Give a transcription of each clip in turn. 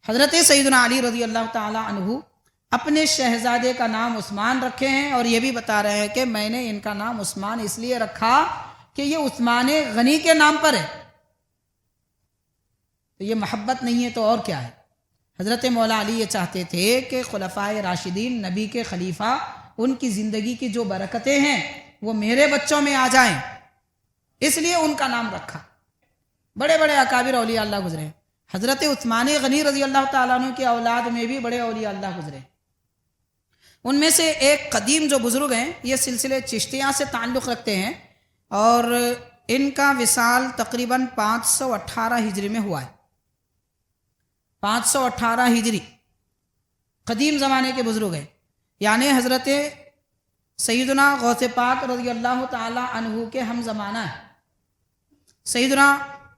حضرت سیدنا علی رضی اللہ تعالی عنہ اپنے شہزادے کا نام عثمان رکھے ہیں، اور یہ بھی بتا رہے ہیں کہ میں نے ان کا نام عثمان اس لیے رکھا کہ یہ عثمان غنی کے نام پر ہے۔ تو یہ محبت نہیں ہے تو اور کیا ہے؟ حضرت مولا علی یہ چاہتے تھے کہ خلفائے راشدین، نبی کے خلیفہ، ان کی زندگی کی جو برکتیں ہیں وہ میرے بچوں میں آ جائیں، اس لیے ان کا نام رکھا۔ بڑے بڑے اکابر اولیاء اللہ گزرے، حضرت عثمان غنی رضی اللہ تعالیٰ عنہ کی اولاد میں بھی بڑے اولیاء اللہ گزرے۔ ان میں سے ایک قدیم جو بزرگ ہیں، یہ سلسلے چشتیہ سے تعلق رکھتے ہیں، اور ان کا وصال تقریباً 518 ہجری میں ہوا ہے۔ 518 ہجری، قدیم زمانے کے بزرگ ہیں، یعنی حضرت سیدنا غوث پاک رضی اللہ تعالی عنہ کے ہم زمانہ ہیں۔ سیدنا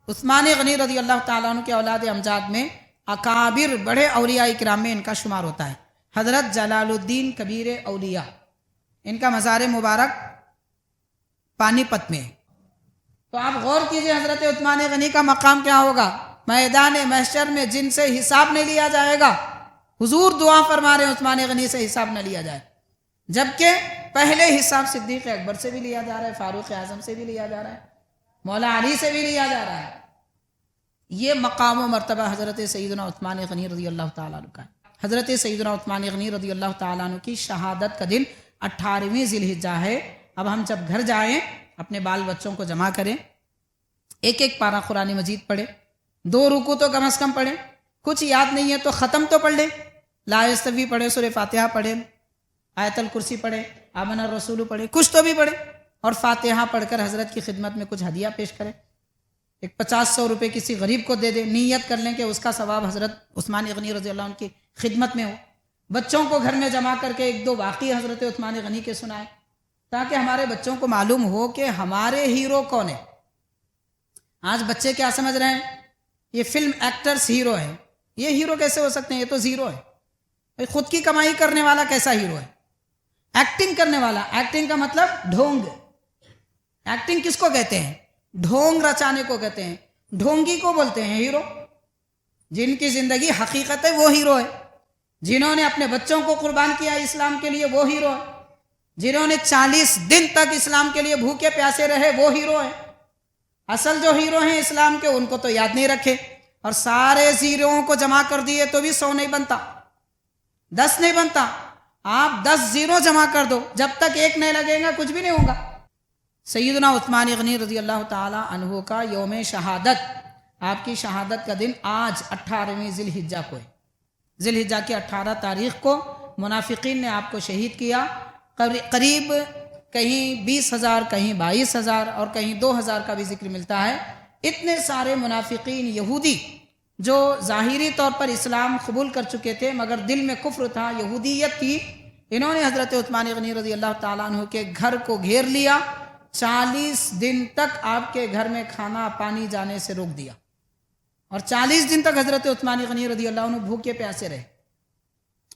عثمان غنی رضی اللہ تعالیٰ عنہ کے اولاد امجاد میں اکابر بڑے اولیاء کرام میں ان کا شمار ہوتا ہے۔ حضرت جلال الدین کبیر اولیاء، ان کا مزار مبارک پانی پت میں ہے۔ تو آپ غور کیجئے حضرت عثمان غنی کا مقام کیا ہوگا میدان محشر میں، جن سے حساب نہیں لیا جائے گا۔ حضور دعا فرما رہے ہیں عثمان غنی سے حساب نہ لیا جائے، جبکہ پہلے حساب صدیق اکبر سے بھی لیا جا رہا ہے، فاروق اعظم سے بھی لیا جا رہا ہے، مولا علی سے بھی لیا جا رہا ہے۔ یہ مقام و مرتبہ حضرت سیدنا عثمان غنی رضی اللہ تعالیٰ عنہ کا ہے۔ حضرت سیدنا عثمان غنی رضی اللہ تعالیٰ عنہ کی شہادت کا دن 18ویں ذی الحجہ ہے۔ اب ہم جب گھر جائیں اپنے بال بچوں کو جمع کریں، ایک ایک پارہ قرآن مجید پڑھیں، 2 رکوع تو کم از کم پڑھیں، کچھ یاد نہیں ہے تو ختم تو پڑھ لیں، لا یستوی پڑھیں، سورہ فاتحہ پڑھیں، آیت الکرسی پڑھیں، آمن الرسول پڑھیں، کچھ تو بھی پڑھیں، اور فاتحہ پڑھ کر حضرت کی خدمت میں کچھ ہدیہ پیش کریں، ایک 50-100 روپے کسی غریب کو دے دیں، نیت کر لیں کہ اس کا ثواب حضرت عثمان غنی رضی اللہ عنہ کی خدمت میں ہو۔ بچوں کو گھر میں جمع کر کے 1-2 واقعے حضرت عثمان غنی کے سنائیں، تاکہ ہمارے بچوں کو معلوم ہو کہ ہمارے ہیرو کون ہے۔ آج بچے کیا سمجھ رہے ہیں؟ یہ فلم ایکٹرز ہیرو ہیں۔ یہ ہیرو کیسے ہو سکتے ہیں؟ یہ تو زیرو ہے۔ خود کی کمائی کرنے والا کیسا ہیرو ہے؟ ایکٹنگ کرنے والا، ایکٹنگ کا مطلب ڈھونگ۔ ایکٹنگ کس کو کہتے ہیں؟ ڈھونگ رچانے کو کہتے ہیں، ڈھونگی کو بولتے ہیں ہیرو۔ جن کی زندگی حقیقت ہے وہ ہیرو ہے، جنہوں نے اپنے بچوں کو قربان کیا اسلام کے لیے وہ ہیرو ہے، جنہوں نے 40 دن تک اسلام کے لیے بھوکے پیاسے رہے وہ ہیرو ہے۔ اصل جو ہیرو ہیں اسلام کے ان کو تو یاد نہیں رکھے، اور سارے زیروؤں کو جمع کر دیے تو بھی 100 نہیں بنتا، 10 نہیں بنتا۔ آپ 10 زیرو جمع کر دو، جب تک ایک نہیں لگے گا کچھ بھی نہیں ہوگا۔ سیدنا عثمان غنی رضی اللہ تعالی عنہ کا یوم شہادت، آپ کی شہادت کا دن آج 18ویں ذی الحجہ کو ہے۔ ذی الحجہ کی 18 تاریخ کو منافقین نے آپ کو شہید کیا۔ قریب کہیں 20,000، کہیں 22,000 اور کہیں 2,000 کا بھی ذکر ملتا ہے۔ اتنے سارے منافقین یہودی جو ظاہری طور پر اسلام قبول کر چکے تھے مگر دل میں کفر تھا، یہودیت تھی، انہوں نے حضرت عثمان غنی رضی اللہ تعالیٰ عنہ کے گھر کو گھیر لیا، 40 دن تک آپ کے گھر میں کھانا پانی جانے سے روک دیا، اور 40 دن تک حضرت عثمان غنی رضی اللہ عنہ بھوکے پیاسے رہے۔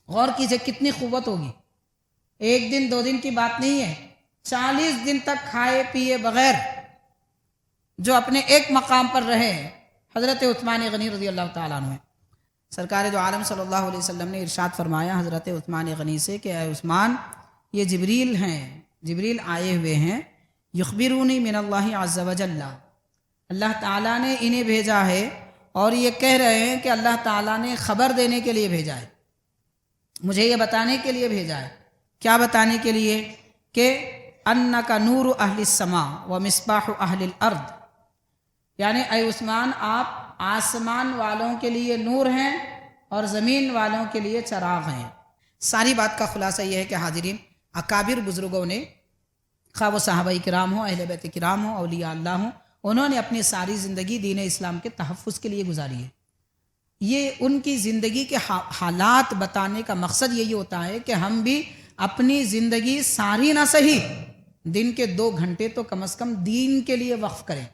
غور کیجئے کتنی قوت ہوگی، 1 دن 2 دن کی بات نہیں ہے، 40 دن تک کھائے پیے بغیر جو اپنے ایک مقام پر رہے ہیں حضرت عثمان غنی رضی اللہ تعالیٰ عنہ۔ سرکار دو عالم صلی اللہ علیہ وسلم نے ارشاد فرمایا حضرت عثمان غنی سے کہ اے عثمان، یہ جبریل ہیں، جبریل آئے ہوئے ہیں، یخبرونی من اللہ عز وجل، اللہ تعالیٰ نے انہیں بھیجا ہے، اور یہ کہہ رہے ہیں کہ اللہ تعالیٰ نے خبر دینے کے لیے بھیجا ہے، مجھے یہ بتانے کے لیے بھیجا ہے۔ کیا بتانے کے لیے؟ کہ انک نور اہل السماء و مصباح اہل الارض، یعنی اے عثمان آپ آسمان والوں کے لیے نور ہیں اور زمین والوں کے لیے چراغ ہیں۔ ساری بات کا خلاصہ یہ ہے کہ حاضرین، اکابر بزرگوں نے، خواہ وہ صحابہ کرام ہوں، اہل بیت کرام ہوں، اولیاء اللہ ہوں، انہوں نے اپنی ساری زندگی دین اسلام کے تحفظ کے لیے گزاری ہے۔ یہ ان کی زندگی کے حالات بتانے کا مقصد یہی ہوتا ہے کہ ہم بھی اپنی زندگی ساری نہ صحیح، دن کے 2 گھنٹے تو کم از کم دین کے لیے وقف کریں۔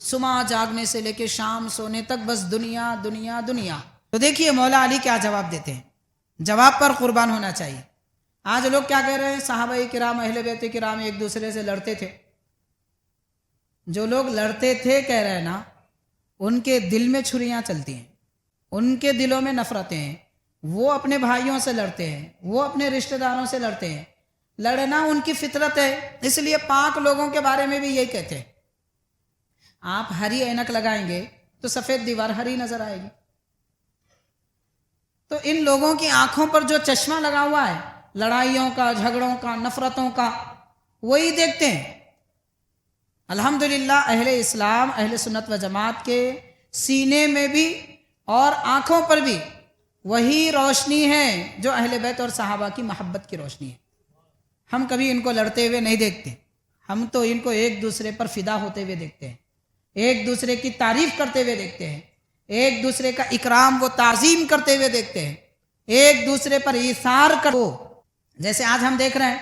صبح جاگنے سے لے کے شام سونے تک بس دنیا دنیا دنیا۔ تو دیکھیے مولا علی کیا جواب دیتے ہیں، جواب پر قربان ہونا چاہیے۔ آج لوگ کیا کہہ رہے ہیں؟ صحابہ کرام، اہل بیت کرام ایک دوسرے سے لڑتے تھے۔ جو لوگ لڑتے تھے کہہ رہے ہیں نا، ان کے دل میں چھریاں چلتی ہیں، ان کے دلوں میں نفرتیں ہیں، وہ اپنے بھائیوں سے لڑتے ہیں، وہ اپنے رشتہ داروں سے لڑتے ہیں، لڑنا ان کی فطرت ہے۔ اس لیے پاک لوگوں کے بارے میں بھی یہی کہتے ہیں، آپ ہری اینک لگائیں گے تو سفید دیوار ہری نظر آئے گی۔ تو ان لوگوں کی آنکھوں پر جو چشمہ لگا ہوا ہے لڑائیوں کا، جھگڑوں کا، نفرتوں کا، وہی دیکھتے ہیں۔ الحمدللہ اہل اسلام، اہل سنت و جماعت کے سینے میں بھی اور آنکھوں پر بھی وہی روشنی ہے جو اہل بیت اور صحابہ کی محبت کی روشنی ہے۔ ہم کبھی ان کو لڑتے ہوئے نہیں دیکھتے، ہم تو ان کو ایک دوسرے پر فدا ہوتے ہوئے دیکھتے ہیں، ایک دوسرے کی تعریف کرتے ہوئے دیکھتے ہیں، ایک دوسرے کا اکرام و تعظیم کرتے ہوئے دیکھتے ہیں، ایک دوسرے پر ایثار کرو۔ جیسے آج ہم دیکھ رہے ہیں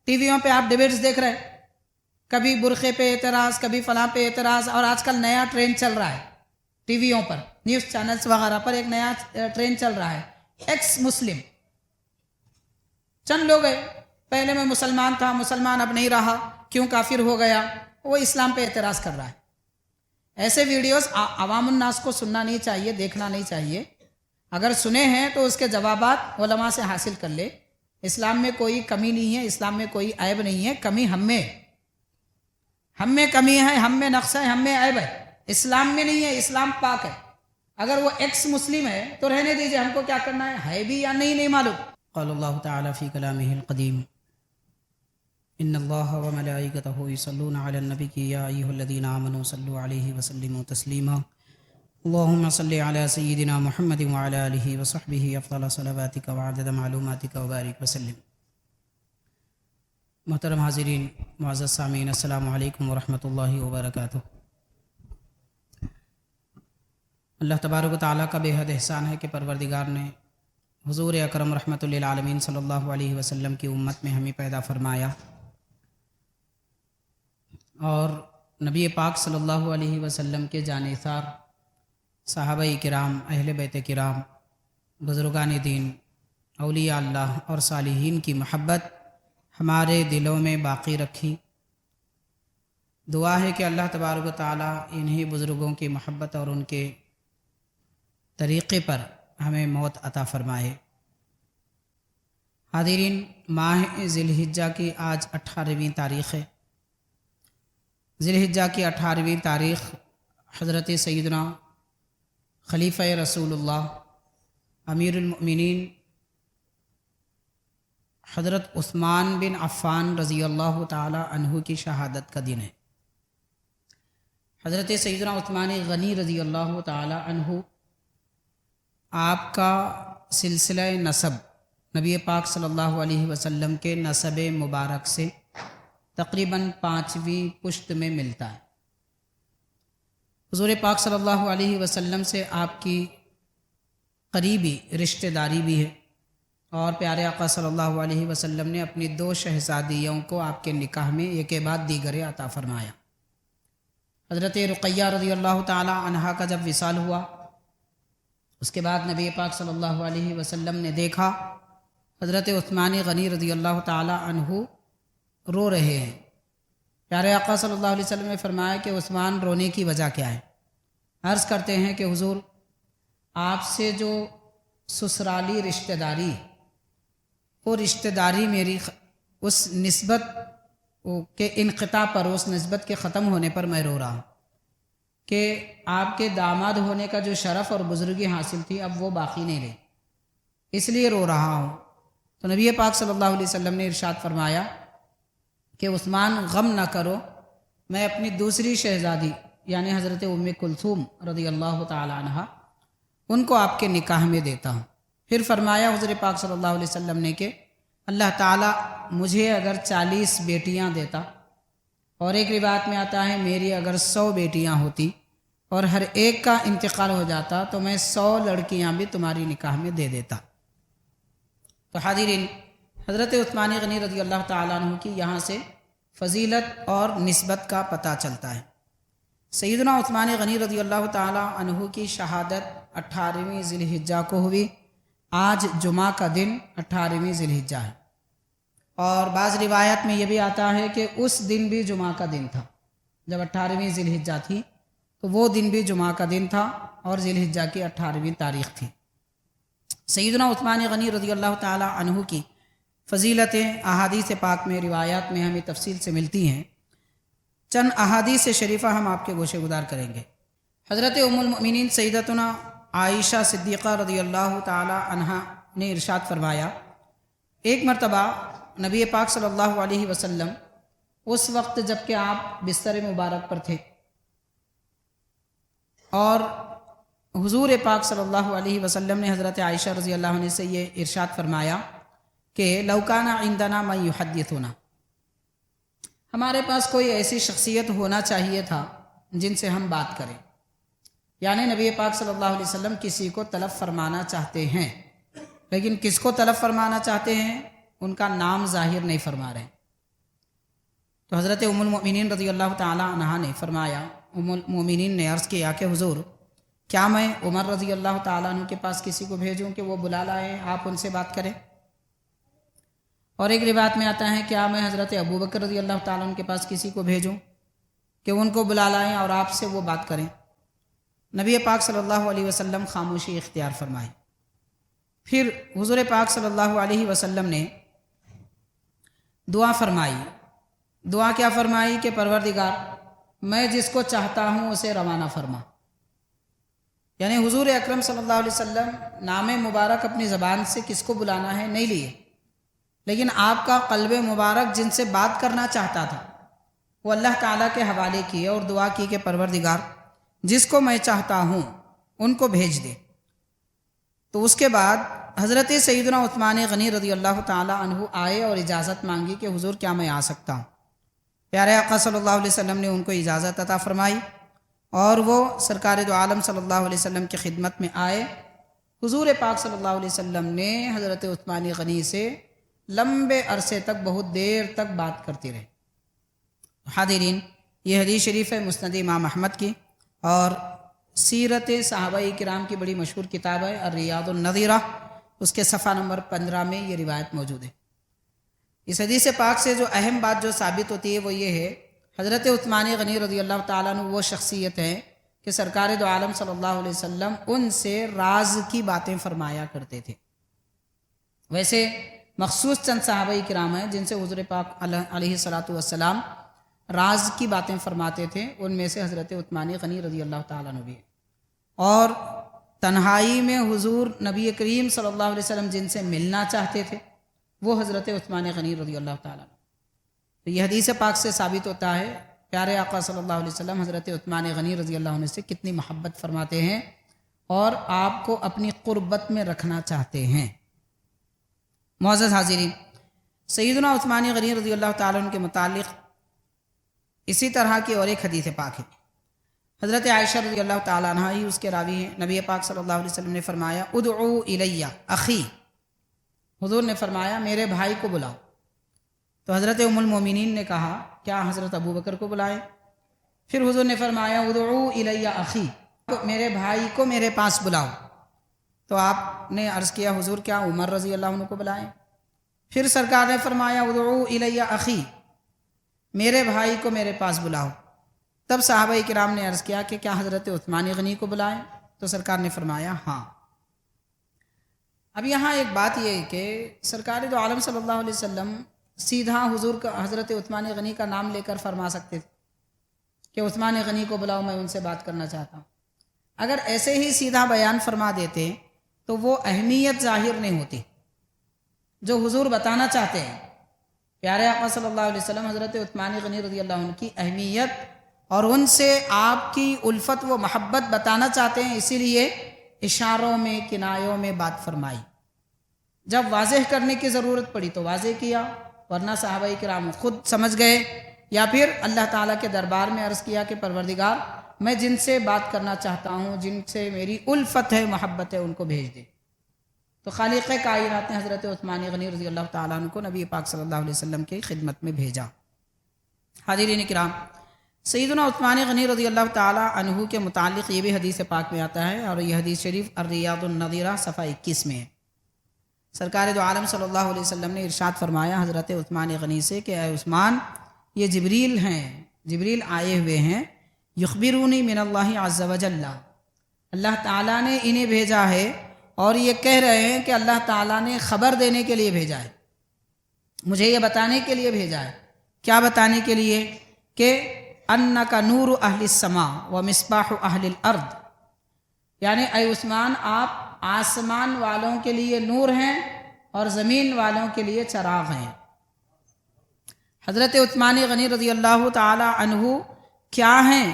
ٹی ویوں پہ، آپ ڈیبیٹس دیکھ رہے ہیں، کبھی برقعے پہ اعتراض، کبھی فلاں پہ اعتراض، اور آج کل نیا ٹرینڈ چل رہا ہے ٹی ویوں پر، نیوز چینلز وغیرہ پر ایک نیا ٹرینڈ چل رہا ہے، ایکس مسلم۔ چند لوگ ہیں، پہلے میں مسلمان تھا، مسلمان اب نہیں رہا، کیوں کافر ہو گیا، وہ اسلام پہ اعتراض کر رہا ہے۔ ایسے ویڈیوز عوام الناس کو سننا نہیں چاہیے، دیکھنا نہیں چاہیے۔ اگر سنے ہیں تو اس کے جوابات علماء سے حاصل کر لے۔ اسلام میں کوئی کمی نہیں ہے، اسلام میں کوئی عیب نہیں ہے، کمی ہم میں کمی ہے، ہم میں نقص ہے، ہم میں عیب ہے، اسلام میں نہیں ہے، اسلام پاک ہے۔ اگر وہ ایکس مسلم ہے تو رہنے دیجئے، ہم کو کیا کرنا ہے بھی یا نہیں معلوم۔ قال اللہ تعالی فی کلامہ القدیم ان اللہ وملائکتہ یصلون علی النبی یا ایھا الذین آمنوا صلوا علیہ وسلموا تسلیما اللہم صل علی سیدنا محمد وعلی آلہ وصحبہ افضل صلواتک وعدد معلوماتک وبارک وسلم۔ محترم حاضرین، معزز سامعین، السلام علیکم ورحمۃ اللہ وبرکاتہ۔ اللہ تبارک و تعالیٰ کا بے حد احسان ہے کہ پروردگار نے حضور اکرم رحمۃ للعالمین صلی اللہ علیہ وسلم کی امت میں ہمیں پیدا فرمایا، اور نبی پاک صلی اللہ علیہ وسلم کے جانثار صحابہ کرام، اہل بیت کرام، بزرگان دین، اولیاء اللہ اور صالحین کی محبت ہمارے دلوں میں باقی رکھی۔ دعا ہے کہ اللہ تبارک و تعالیٰ انہی بزرگوں کی محبت اور ان کے طریقے پر ہمیں موت عطا فرمائے۔ حاضرین، ماہ ذی الحجہ کی آج 18ویں تاریخ ہے۔ ذی الحجہ کی 18ویں تاریخ حضرت سیدنا خلیفہ رسول اللہ امیر المؤمنین حضرت عثمان بن عفان رضی اللہ تعالی عنہ کی شہادت کا دن ہے۔ حضرت سیدنا عثمان غنی رضی اللہ تعالی عنہ، آپ کا سلسلہ نسب نبی پاک صلی اللہ علیہ وسلم کے نسب مبارک سے تقریباً 5ویں پشت میں ملتا ہے۔ حضور پاک صلی اللہ علیہ وسلم سے آپ کی قریبی رشتہ داری بھی ہے، اور پیارے آقا صلی اللہ علیہ وسلم نے اپنی 2 شہزادیوں کو آپ کے نکاح میں ایک کے بعد دیگرے عطا فرمایا۔ حضرت رقیہ رضی اللہ تعالی عنہا کا جب وصال ہوا، اس کے بعد نبی پاک صلی اللہ علیہ وسلم نے دیکھا حضرت عثمان غنی رضی اللہ تعالی عنہ رو رہے ہیں۔ پیارے آقا صلی اللہ علیہ وسلم نے فرمایا کہ عثمان رونے کی وجہ کیا ہے؟ عرض کرتے ہیں کہ حضور، آپ سے جو سسرالی رشتہ داری، وہ رشتہ داری میری اس نسبت کے انقطاع پر، اس نسبت کے ختم ہونے پر میں رو رہا ہوں کہ آپ کے داماد ہونے کا جو شرف اور بزرگی حاصل تھی اب وہ باقی نہیں رہی، اس لیے رو رہا ہوں۔ تو نبی پاک صلی اللہ علیہ وسلم نے ارشاد فرمایا کہ عثمان غم نہ کرو، میں اپنی دوسری شہزادی یعنی حضرت ام کلثوم رضی اللہ تعالی عنہ، ان کو آپ کے نکاح میں دیتا ہوں۔ پھر فرمایا حضور پاک صلی اللہ علیہ وسلم نے کہ اللہ تعالیٰ مجھے اگر 40 بیٹیاں دیتا، اور ایک روایت میں آتا ہے میری اگر 100 بیٹیاں ہوتی اور ہر ایک کا انتقال ہو جاتا تو میں 100 لڑکیاں بھی تمہاری نکاح میں دے دیتا۔ تو حاضرین، حضرت عثمان غنی رضی اللہ تعالیٰ عنہ کی یہاں سے فضیلت اور نسبت کا پتہ چلتا ہے۔ سیدنا عثمان غنی رضی اللہ تعالیٰ عنہ کی شہادت 18ویں ذی الحجہ کو ہوئی۔ آج جمعہ کا دن 18ویں ذی الحجہ ہے، اور بعض روایت میں یہ بھی آتا ہے کہ اس دن بھی جمعہ کا دن تھا جب 18ویں ذی الحجہ تھی، تو وہ دن بھی جمعہ کا دن تھا اور ذی الحجہ کی 18ویں تاریخ تھی۔ سیدنا عثمان غنی رضی اللہ تعالی عنہ کی فضیلتیں احادیث پاک میں، روایات میں ہمیں تفصیل سے ملتی ہیں۔ چند احادیث شریفہ ہم آپ کے گوشے گزار کریں گے۔ حضرت ام المؤمنین سیدتنا عائشہ صدیقہ رضی اللہ تعالی عنہا نے ارشاد فرمایا، ایک مرتبہ نبی پاک صلی اللہ علیہ وسلم اس وقت جب کہ آپ بستر مبارک پر تھے اور حضور پاک صلی اللہ علیہ وسلم نے حضرت عائشہ رضی اللہ عنہ سے یہ ارشاد فرمایا کہ لو کان عندنا من یحدثنا، ہمارے پاس کوئی ایسی شخصیت ہونا چاہیے تھا جن سے ہم بات کریں۔ یعنی نبی پاک صلی اللہ علیہ وسلم کسی کو طلب فرمانا چاہتے ہیں، لیکن کس کو طلب فرمانا چاہتے ہیں ان کا نام ظاہر نہیں فرما رہے۔ تو حضرت ام المؤمنین رضی اللہ تعالی عنہا نے فرمایا، ام المؤمنین نے عرض کیا کہ حضور کیا میں عمر رضی اللہ تعالیٰ عنہ کے پاس کسی کو بھیجوں کہ وہ بلا لائیں، آپ ان سے بات کریں؟ اور ایک روایت میں آتا ہے کیا میں حضرت ابو بکر رضی اللہ تعالیٰ عنہ کے پاس کسی کو بھیجوں کہ ان کو بلا لائیں اور آپ سے وہ بات کریں؟ نبی پاک صلی اللہ علیہ وسلم خاموشی اختیار فرمائے۔ پھر حضور پاک صلی اللہ علیہ وسلم نے دعا فرمائی۔ دعا کیا فرمائی کہ پروردگار میں جس کو چاہتا ہوں اسے روانہ فرما۔ یعنی حضور اکرم صلی اللہ علیہ وسلم نام مبارک اپنی زبان سے کس کو بلانا ہے نہیں لیے، لیکن آپ کا قلب مبارک جن سے بات کرنا چاہتا تھا وہ اللہ تعالیٰ کے حوالے کیے اور دعا کی کہ پروردگار جس کو میں چاہتا ہوں ان کو بھیج دے۔ تو اس کے بعد حضرت سیدنا عثمان غنی رضی اللہ تعالی عنہ آئے اور اجازت مانگی کہ حضور کیا میں آ سکتا ہوں؟ پیارے آقا صلی اللہ علیہ وسلم نے ان کو اجازت عطا فرمائی اور وہ سرکار دو عالم صلی اللہ علیہ وسلم کی خدمت میں آئے۔ حضور پاک صلی اللہ علیہ وسلم نے حضرت عثمان غنی سے لمبے عرصے تک، بہت دیر تک بات کرتی رہے۔ حاضرین، یہ حدیث شریف ہے مسند امام احمد کی اور سیرت صحابہ کرام کی بڑی مشہور کتاب ہے الریاض النظیرہ، اس کے صفحہ نمبر 15 میں یہ روایت موجود ہے۔ اس حدیث پاک سے جو اہم بات جو ثابت ہوتی ہے وہ یہ ہے، حضرت عثمان غنی رضی اللہ تعالیٰ عنہ وہ شخصیت ہے کہ سرکار دو عالم صلی اللہ علیہ وسلم ان سے راز کی باتیں فرمایا کرتے تھے۔ ویسے مخصوص چند صحابہ کرام ہیں جن سے حضور پاک علیہ الصلاۃ والسلام راز کی باتیں فرماتے تھے، ان میں سے حضرت عثمان غنی رضی اللہ تعالیٰ عنہ بھی ہے۔ اور تنہائی میں حضور نبی کریم صلی اللہ علیہ وسلم جن سے ملنا چاہتے تھے وہ حضرت عثمان غنی رضی اللہ تعالیٰ عنہ۔ تو یہ حدیث پاک سے ثابت ہوتا ہے پیارے آقا صلی اللہ علیہ وسلم حضرت عثمان غنی رضی اللہ عنہ سے کتنی محبت فرماتے ہیں اور آپ کو اپنی قربت میں رکھنا چاہتے ہیں۔ معزز حاضرین، سیدنا عثمان غنی رضی اللہ تعالیٰ عنہ کے متعلق اسی طرح کی اور ایک حدیث پاک ہے۔ حضرت عائشہ رضی اللہ تعالیٰ عنہ ہی اس کے راوی ہیں۔ نبی پاک صلی اللہ علیہ وسلم نے فرمایا ادعو الی اخی، حضور نے فرمایا میرے بھائی کو بلاؤ۔ تو حضرت ام المومنین نے کہا کیا حضرت ابو بکر کو بلائیں؟ پھر حضور نے فرمایا ادعو الی اخی، میرے بھائی کو میرے پاس بلاؤ۔ تو آپ نے عرض کیا حضور کیا عمر رضی اللہ عنہ کو بلائیں؟ پھر سرکار نے فرمایا ادعو الی اخی، میرے بھائی کو میرے پاس بلاؤ۔ تب صحابہ کرام نے عرض کیا کہ کیا حضرت عثمان غنی کو بلائیں؟ تو سرکار نے فرمایا ہاں۔ اب یہاں ایک بات یہ ہے کہ سرکار دو عالم صلی اللہ علیہ وسلم سیدھا حضور کا حضرت عثمان غنی کا نام لے کر فرما سکتے تھے کہ عثمان غنی کو بلاؤ، میں ان سے بات کرنا چاہتا ہوں۔ اگر ایسے ہی سیدھا بیان فرما دیتے تو وہ اہمیت ظاہر نہیں ہوتی جو حضور بتانا چاہتے ہیں۔ پیارے آقا صلی اللہ علیہ وسلم حضرت عثمان غنی رضی اللہ عنہ کی اہمیت اور ان سے آپ کی الفت و محبت بتانا چاہتے ہیں، اسی لیے اشاروں میں کنایوں میں بات فرمائی۔ جب واضح کرنے کی ضرورت پڑی تو واضح کیا، ورنہ صحابہ کرام خود سمجھ گئے یا پھر اللہ تعالیٰ کے دربار میں عرض کیا کہ پروردگار میں جن سے بات کرنا چاہتا ہوں، جن سے میری الفت ہے، محبت ہے، ان کو بھیج دے۔ تو خالق کائنات نے حضرت عثمان غنی رضی اللہ تعالیٰ عنہ کو نبی پاک صلی اللہ علیہ وسلم کی خدمت میں بھیجا۔ حاضرین کرام، سیدنا عثمان غنی رضی اللہ تعالیٰ عنہ کے متعلق یہ بھی حدیث پاک میں آتا ہے اور یہ حدیث شریف الریاض النظیرہ صفحہ 21 میں ہے۔ سرکار دو عالم صلی اللہ علیہ وسلم نے ارشاد فرمایا حضرت عثمان غنی سے کہ اے عثمان، یہ جبریل ہیں، جبریل آئے ہوئے ہیں، یخبرونی من اللہ عز وجل، اللہ تعالیٰ نے انہیں بھیجا ہے اور یہ کہہ رہے ہیں کہ اللہ تعالیٰ نے خبر دینے کے لیے بھیجا ہے، مجھے یہ بتانے کے لیے بھیجا ہے۔ کیا بتانے کے لیے؟ کہ انک نور اہل السماء و مصباح اہل الارض، یعنی اے عثمان آپ آسمان والوں کے لیے نور ہیں اور زمین والوں کے لیے چراغ ہیں۔ حضرت عثمان غنی رضی اللہ تعالی عنہ کیا ہیں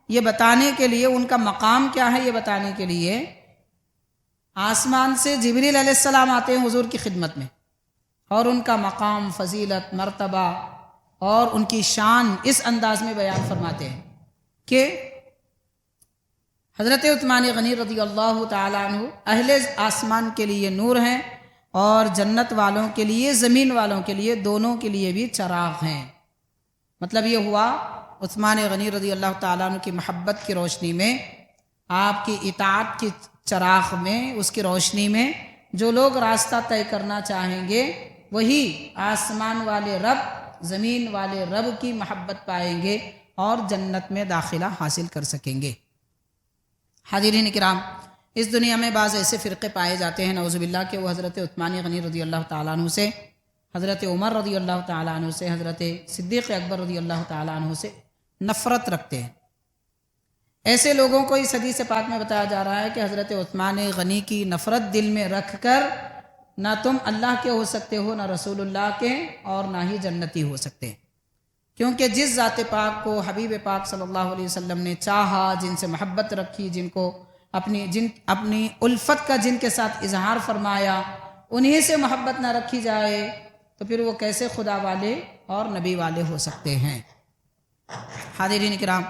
یہ بتانے کے لیے، ان کا مقام کیا ہے یہ بتانے کے لیے آسمان سے جبریل علیہ السلام آتے ہیں حضور کی خدمت میں، اور ان کا مقام، فضیلت، مرتبہ اور ان کی شان اس انداز میں بیان فرماتے ہیں کہ حضرت عثمان غنی رضی اللہ تعالیٰ عنہ اہل آسمان کے لیے نور ہیں اور جنت والوں کے لیے، زمین والوں کے لیے، دونوں کے لیے بھی چراغ ہیں۔ مطلب یہ ہوا عثمان غنی رضی اللہ تعالیٰ عنہ کی محبت کی روشنی میں، آپ کی اطاعت کی چراغ میں، اس کی روشنی میں جو لوگ راستہ طے کرنا چاہیں گے وہی آسمان والے رب، زمین والے رب کی محبت پائیں گے اور جنت میں داخلہ حاصل کر سکیں گے۔ حاضرین کرام، اس دنیا میں بعض ایسے فرقے پائے جاتے ہیں نعوذ باللہ کہ وہ حضرت عثمان غنی رضی اللہ تعالیٰ عنہ سے، حضرت عمر رضی اللہ تعالیٰ عنہ سے، حضرت صدیق اکبر رضی اللہ تعالیٰ عنہ سے نفرت رکھتے ہیں۔ ایسے لوگوں کو اس حدیث پاک میں بتایا جا رہا ہے کہ حضرت عثمان غنی کی نفرت دل میں رکھ کر نہ تم اللہ کے ہو سکتے ہو، نہ رسول اللہ کے، اور نہ ہی جنتی ہو سکتے، کیونکہ جس ذات پاک کو حبیب پاک صلی اللہ علیہ وسلم نے چاہا، جن سے محبت رکھی، جن کو اپنی الفت کا جن کے ساتھ اظہار فرمایا، انہی سے محبت نہ رکھی جائے تو پھر وہ کیسے خدا والے اور نبی والے ہو سکتے ہیں۔ حاضرین کرام،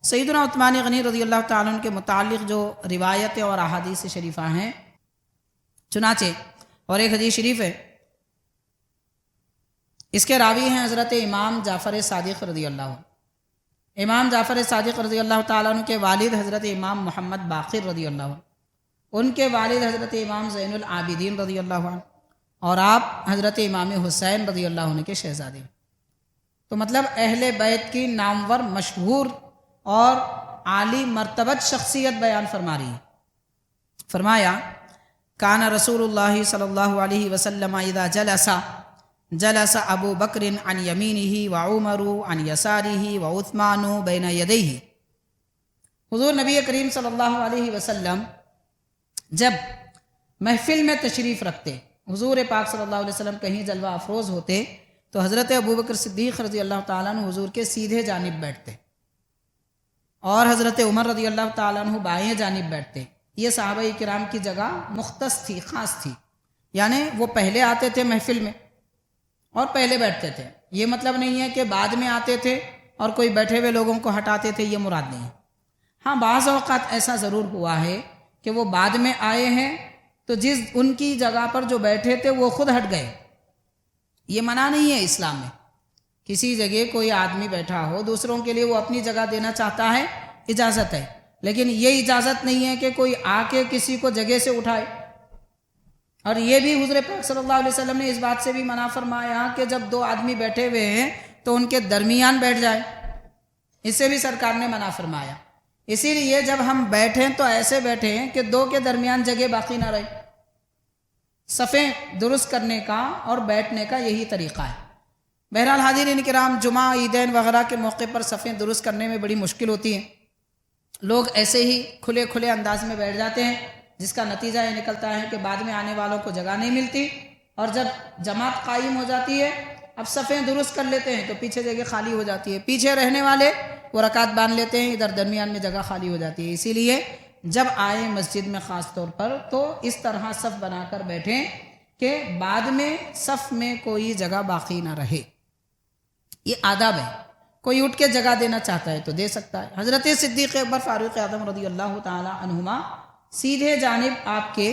سیدنا عثمان غنی رضی اللہ تعالیٰ عنہ کے متعلق جو روایتیں اور احادیث شریفہ ہیں، چنانچہ اور ایک حدیث شریف ہے، اس کے راوی ہیں حضرت امام جعفر صادق رضی اللہ عنہ۔ امام جعفر صادق رضی اللہ تعالیٰ عنہ کے والد حضرت امام محمد باقر رضی اللہ عنہ، ان کے والد حضرت امام زین العابدین رضی اللہ عنہ، اور آپ حضرت امام حسین رضی اللہ عنہ کے شہزادے۔ تو مطلب اہل بیت کی نامور، مشہور اور عالی مرتبت شخصیت بیان فرما رہی ہے۔ فرمایا کان رسول اللہ صلی اللہ علیہ وسلم اذا جلس ابو بکر عن یمینہ وعمر عن یسارہ وعثمان بین یدیہ۔ حضور نبی کریم صلی اللہ علیہ وسلم جب محفل میں تشریف رکھتے، حضور پاک صلی اللہ علیہ وسلم کہیں جلوہ افروز ہوتے تو حضرت ابو بکر صدیق رضی اللہ تعالیٰ عنہ حضور کے سیدھے جانب بیٹھتے اور حضرت عمر رضی اللہ تعالیٰ عنہ بائیں جانب بیٹھتے۔ یہ صحابہ کرام کی جگہ مختص تھی، خاص تھی، یعنی وہ پہلے آتے تھے محفل میں اور پہلے بیٹھتے تھے۔ یہ مطلب نہیں ہے کہ بعد میں آتے تھے اور کوئی بیٹھے ہوئے لوگوں کو ہٹاتے تھے، یہ مراد نہیں ہے۔ ہاں بعض اوقات ایسا ضرور ہوا ہے کہ وہ بعد میں آئے ہیں تو جس ان کی جگہ پر جو بیٹھے تھے وہ خود ہٹ گئے، یہ منع نہیں ہے اسلام میں۔ کسی جگہ کوئی آدمی بیٹھا ہو، دوسروں کے لیے وہ اپنی جگہ دینا چاہتا ہے، اجازت ہے، لیکن یہ اجازت نہیں ہے کہ کوئی آ کے کسی کو جگہ سے اٹھائے۔ اور یہ بھی حضور پاک صلی اللہ علیہ وسلم نے اس بات سے بھی منع فرمایا کہ جب دو آدمی بیٹھے ہوئے ہیں تو ان کے درمیان بیٹھ جائے، اس سے بھی سرکار نے منع فرمایا۔ اسی لیے جب ہم بیٹھیں تو ایسے بیٹھیں کہ دو کے درمیان جگہ باقی نہ رہے۔ صفیں درست کرنے کا اور بیٹھنے کا یہی طریقہ ہے۔ بہرحال حاضرین کرام، جمعہ، عیدین وغیرہ کے موقع پر صفیں درست کرنے میں بڑی مشکل ہوتی ہیں، لوگ ایسے ہی کھلے انداز میں بیٹھ جاتے ہیں، جس کا نتیجہ یہ نکلتا ہے کہ بعد میں آنے والوں کو جگہ نہیں ملتی، اور جب جماعت قائم ہو جاتی ہے، اب صفیں درست کر لیتے ہیں تو پیچھے جگہ خالی ہو جاتی ہے، پیچھے رہنے والے وہ رکعت باندھ لیتے ہیں، ادھر درمیان میں جگہ خالی ہو جاتی ہے۔ اسی لیے جب آئے مسجد میں خاص طور پر تو اس طرح صف بنا کر بیٹھیں کہ بعد میں صف میں کوئی جگہ باقی نہ رہے۔ یہ آداب ہے، کوئی اٹھ کے جگہ دینا چاہتا ہے تو دے سکتا ہے۔ حضرت صدیق اکبر فاروق اعظم رضی اللہ تعالی عنہما سیدھے جانب آپ کے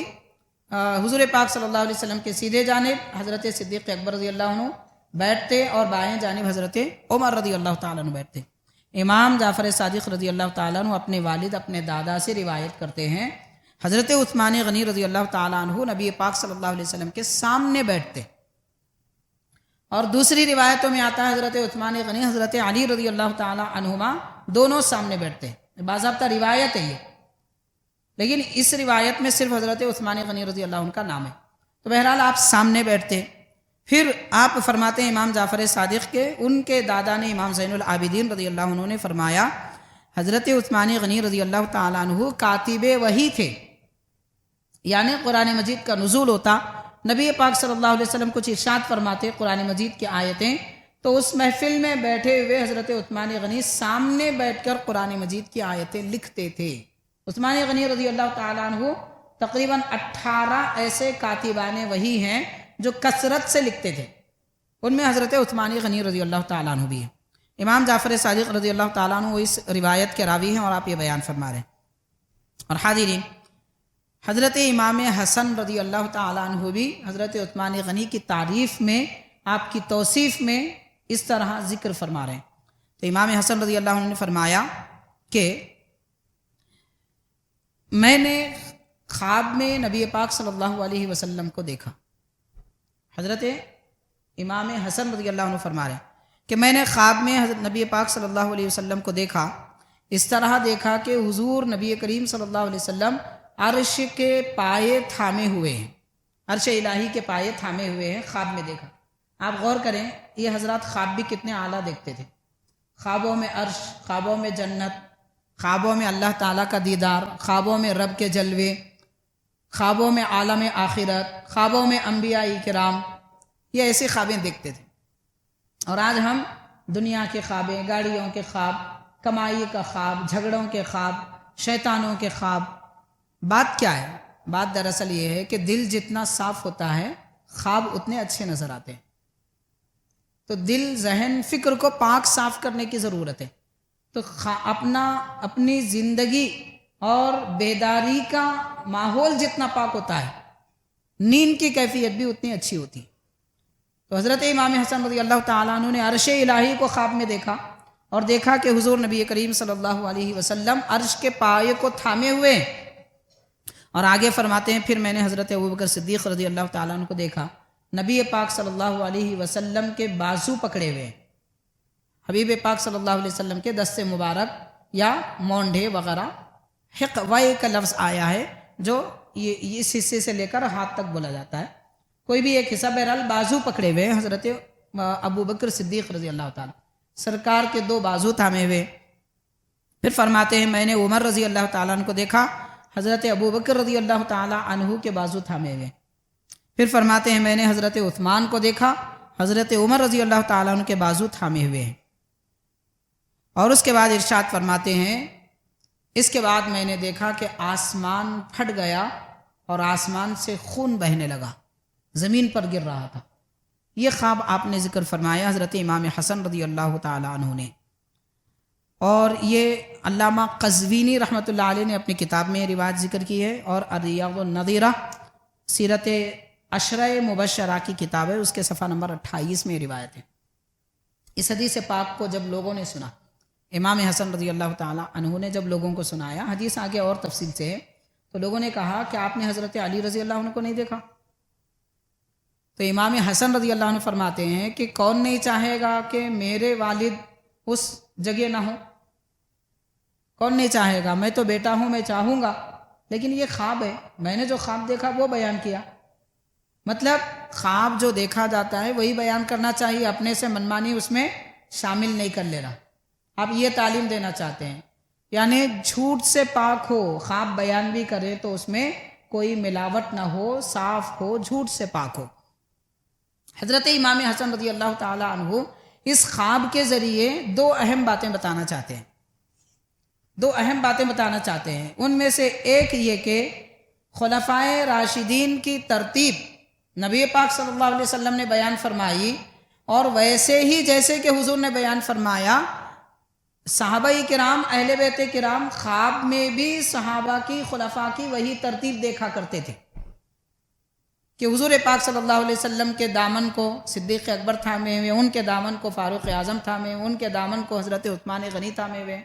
حضور پاک صلی اللہ علیہ وسلم کے سیدھے جانب حضرت صدیق اکبر رضی اللہ عنہ بیٹھتے اور بائیں جانب حضرت عمر رضی اللہ تعالیٰ عنہ بیٹھتے۔ امام جعفر صادق رضی اللہ تعالیٰ عنہ اپنے والد، اپنے دادا سے روایت کرتے ہیں، حضرت عثمان غنی رضی اللہ تعالیٰ عنہ نبی پاک صلی اللہ علیہ وسلم کے سامنے بیٹھتے، اور دوسری روایتوں میں آتا ہے حضرت عثمان غنی حضرت علی رضی اللہ تعالیٰ عنہما دونوں سامنے بیٹھتے ہیں، باضابطہ روایت ہے یہ، لیکن اس روایت میں صرف حضرت عثمان غنی رضی اللہ عنہ کا نام ہے۔ تو بہرحال آپ سامنے بیٹھتے، پھر آپ فرماتے ہیں امام جعفر صادق کے ان کے دادا نے امام زین العابدین رضی اللہ عنہ نے فرمایا حضرت عثمان غنی رضی اللہ تعالیٰ عنہ کاتب وحی تھے، یعنی قرآن مجید کا نزول ہوتا، نبی پاک صلی اللہ علیہ وسلم کچھ ارشاد فرماتے قرآن مجید کی آیتیں، تو اس محفل میں بیٹھے ہوئے حضرت عثمان غنی سامنے بیٹھ کر قرآن مجید کی آیتیں لکھتے تھے۔ عثمان غنی رضی اللہ تعالیٰ عنہ تقریباً 18 ایسے کاتبان وحی ہیں جو کثرت سے لکھتے تھے، ان میں حضرت عثمان غنی رضی اللہ تعالیٰ عنہ بھی ہے۔ امام جعفر صادق رضی اللہ تعالیٰ عنہ وہ اس روایت کے راوی ہیں اور آپ یہ بیان فرما رہے ہیں۔ اور حاضرین، حضرت امام حسن رضی اللہ تعالیٰ عنہ بھی حضرت عثمان غنی کی تعریف میں، آپ کی توصیف میں اس طرح ذکر فرما رہے ہیں۔ تو امام حسن رضی اللہ عنہ نے فرمایا کہ میں نے خواب میں نبی پاک صلی اللہ علیہ وسلم کو دیکھا۔ حضرت امام حسن رضی اللہ عنہ فرما رہے ہیں کہ میں نے خواب میں حضرت نبی پاک صلی اللہ علیہ وسلم کو دیکھا، اس طرح دیکھا کہ حضور نبی کریم صلی اللہ علیہ وسلم عرش کے پائے تھامے ہوئے ہیں، عرش الہی کے پائے تھامے ہوئے ہیں، خواب میں دیکھا۔ آپ غور کریں، یہ حضرات خواب بھی کتنے اعلیٰ دیکھتے تھے، خوابوں میں عرش، خوابوں میں جنت، خوابوں میں اللہ تعالیٰ کا دیدار، خوابوں میں رب کے جلوے، خوابوں میں عالم آخرت، خوابوں میں انبیاء کرام، یہ ایسی خوابیں دیکھتے تھے۔ اور آج ہم دنیا کے خوابیں، گاڑیوں کے خواب، کمائی کا خواب، جھگڑوں کے خواب، شیطانوں کے خواب۔ بات کیا ہے؟ بات دراصل یہ ہے کہ دل جتنا صاف ہوتا ہے خواب اتنے اچھے نظر آتے ہیں۔ تو دل، ذہن، فکر کو پاک صاف کرنے کی ضرورت ہے۔ تو اپنی زندگی اور بیداری کا ماحول جتنا پاک ہوتا ہے، نیند کی کیفیت بھی اتنی اچھی ہوتی ہے۔ تو حضرت امام حسن رضی اللہ تعالیٰ عنہ نے عرش الہی کو خواب میں دیکھا اور دیکھا کہ حضور نبی کریم صلی اللہ علیہ وسلم عرش کے پائے کو تھامے ہوئے ہیں۔ اور آگے فرماتے ہیں پھر میں نے حضرت ابوبکر صدیق رضی اللہ تعالیٰ عنہ کو دیکھا، نبی پاک صلی اللہ علیہ وسلم کے بازو پکڑے ہوئے، حبیب پاک صلی اللہ علیہ وسلم کے دست مبارک یا مونڈھے وغیرہ، حقوے کا لفظ آیا ہے جو اس حصے سے لے کر ہاتھ تک بولا جاتا ہے، کوئی بھی ایک حصہ، بہرحال بازو پکڑے ہوئے حضرت ابوبکر صدیق رضی اللہ تعالیٰ، سرکار کے 2 بازو تھامے ہوئے۔ پھر فرماتے ہیں میں نے عمر رضی اللہ تعالیٰ عنہ کو دیکھا، حضرت ابوبکر رضی اللہ تعالیٰ عنہ کے بازو تھامے ہوئے۔ پھر فرماتے ہیں میں نے حضرت عثمان کو دیکھا، حضرت عمر رضی اللہ تعالیٰ عنہ کے بازو تھامے ہوئے ہیں۔ اور اس کے بعد ارشاد فرماتے ہیں اس کے بعد میں نے دیکھا کہ آسمان پھٹ گیا اور آسمان سے خون بہنے لگا، زمین پر گر رہا تھا۔ یہ خواب آپ نے ذکر فرمایا حضرت امام حسن رضی اللہ تعالیٰ عنہ نے، اور یہ علامہ قزوینی رحمۃ اللہ علیہ نے اپنی کتاب میں روایت ذکر کی ہے، اور الریاض النظیرہ سیرت عشرہ مبشرہ کی کتاب ہے، اس کے صفحہ نمبر 28 میں روایت ہے۔ اس حدیث پاک کو جب لوگوں نے سنا، امام حسن رضی اللہ تعالیٰ عنہ نے جب لوگوں کو سنایا، حدیث آگے اور تفصیل سے ہے، تو لوگوں نے کہا کہ آپ نے حضرت علی رضی اللہ عنہ کو نہیں دیکھا؟ تو امام حسن رضی اللہ عنہ فرماتے ہیں کہ کون نہیں چاہے گا کہ میرے والد اس جگہ نہ ہو؟ کون نہیں چاہے گا؟ میں تو بیٹا ہوں، میں چاہوں گا، لیکن یہ خواب ہے، میں نے جو خواب دیکھا وہ بیان کیا۔ مطلب خواب جو دیکھا جاتا ہے وہی بیان کرنا چاہیے، اپنے سے منمانی اس میں شامل نہیں کر لینا۔ آپ یہ تعلیم دینا چاہتے ہیں، یعنی جھوٹ سے پاک ہو، خواب بیان بھی کرے تو اس میں کوئی ملاوٹ نہ ہو، صاف ہو، جھوٹ سے پاک ہو۔ حضرت امام حسن رضی اللہ تعالیٰ عنہ اس خواب کے ذریعے 2 اہم باتیں بتانا چاہتے ہیں، 2 اہم باتیں بتانا چاہتے ہیں۔ ان میں سے ایک یہ کہ خلفائے راشدین کی ترتیب نبی پاک صلی اللہ علیہ وسلم نے بیان فرمائی، اور ویسے ہی جیسے کہ حضور نے بیان فرمایا، صحابہ کرام، اہل بیت کرام خواب میں بھی صحابہ کی، خلفاء کی وہی ترتیب دیکھا کرتے تھے کہ حضور پاک صلی اللہ علیہ وسلم کے دامن کو صدیق اکبر تھامے ہوئے، ان کے دامن کو فاروق اعظم تھامے ہوئے، ان کے دامن کو حضرت عثمان غنی تھامے ہوئے۔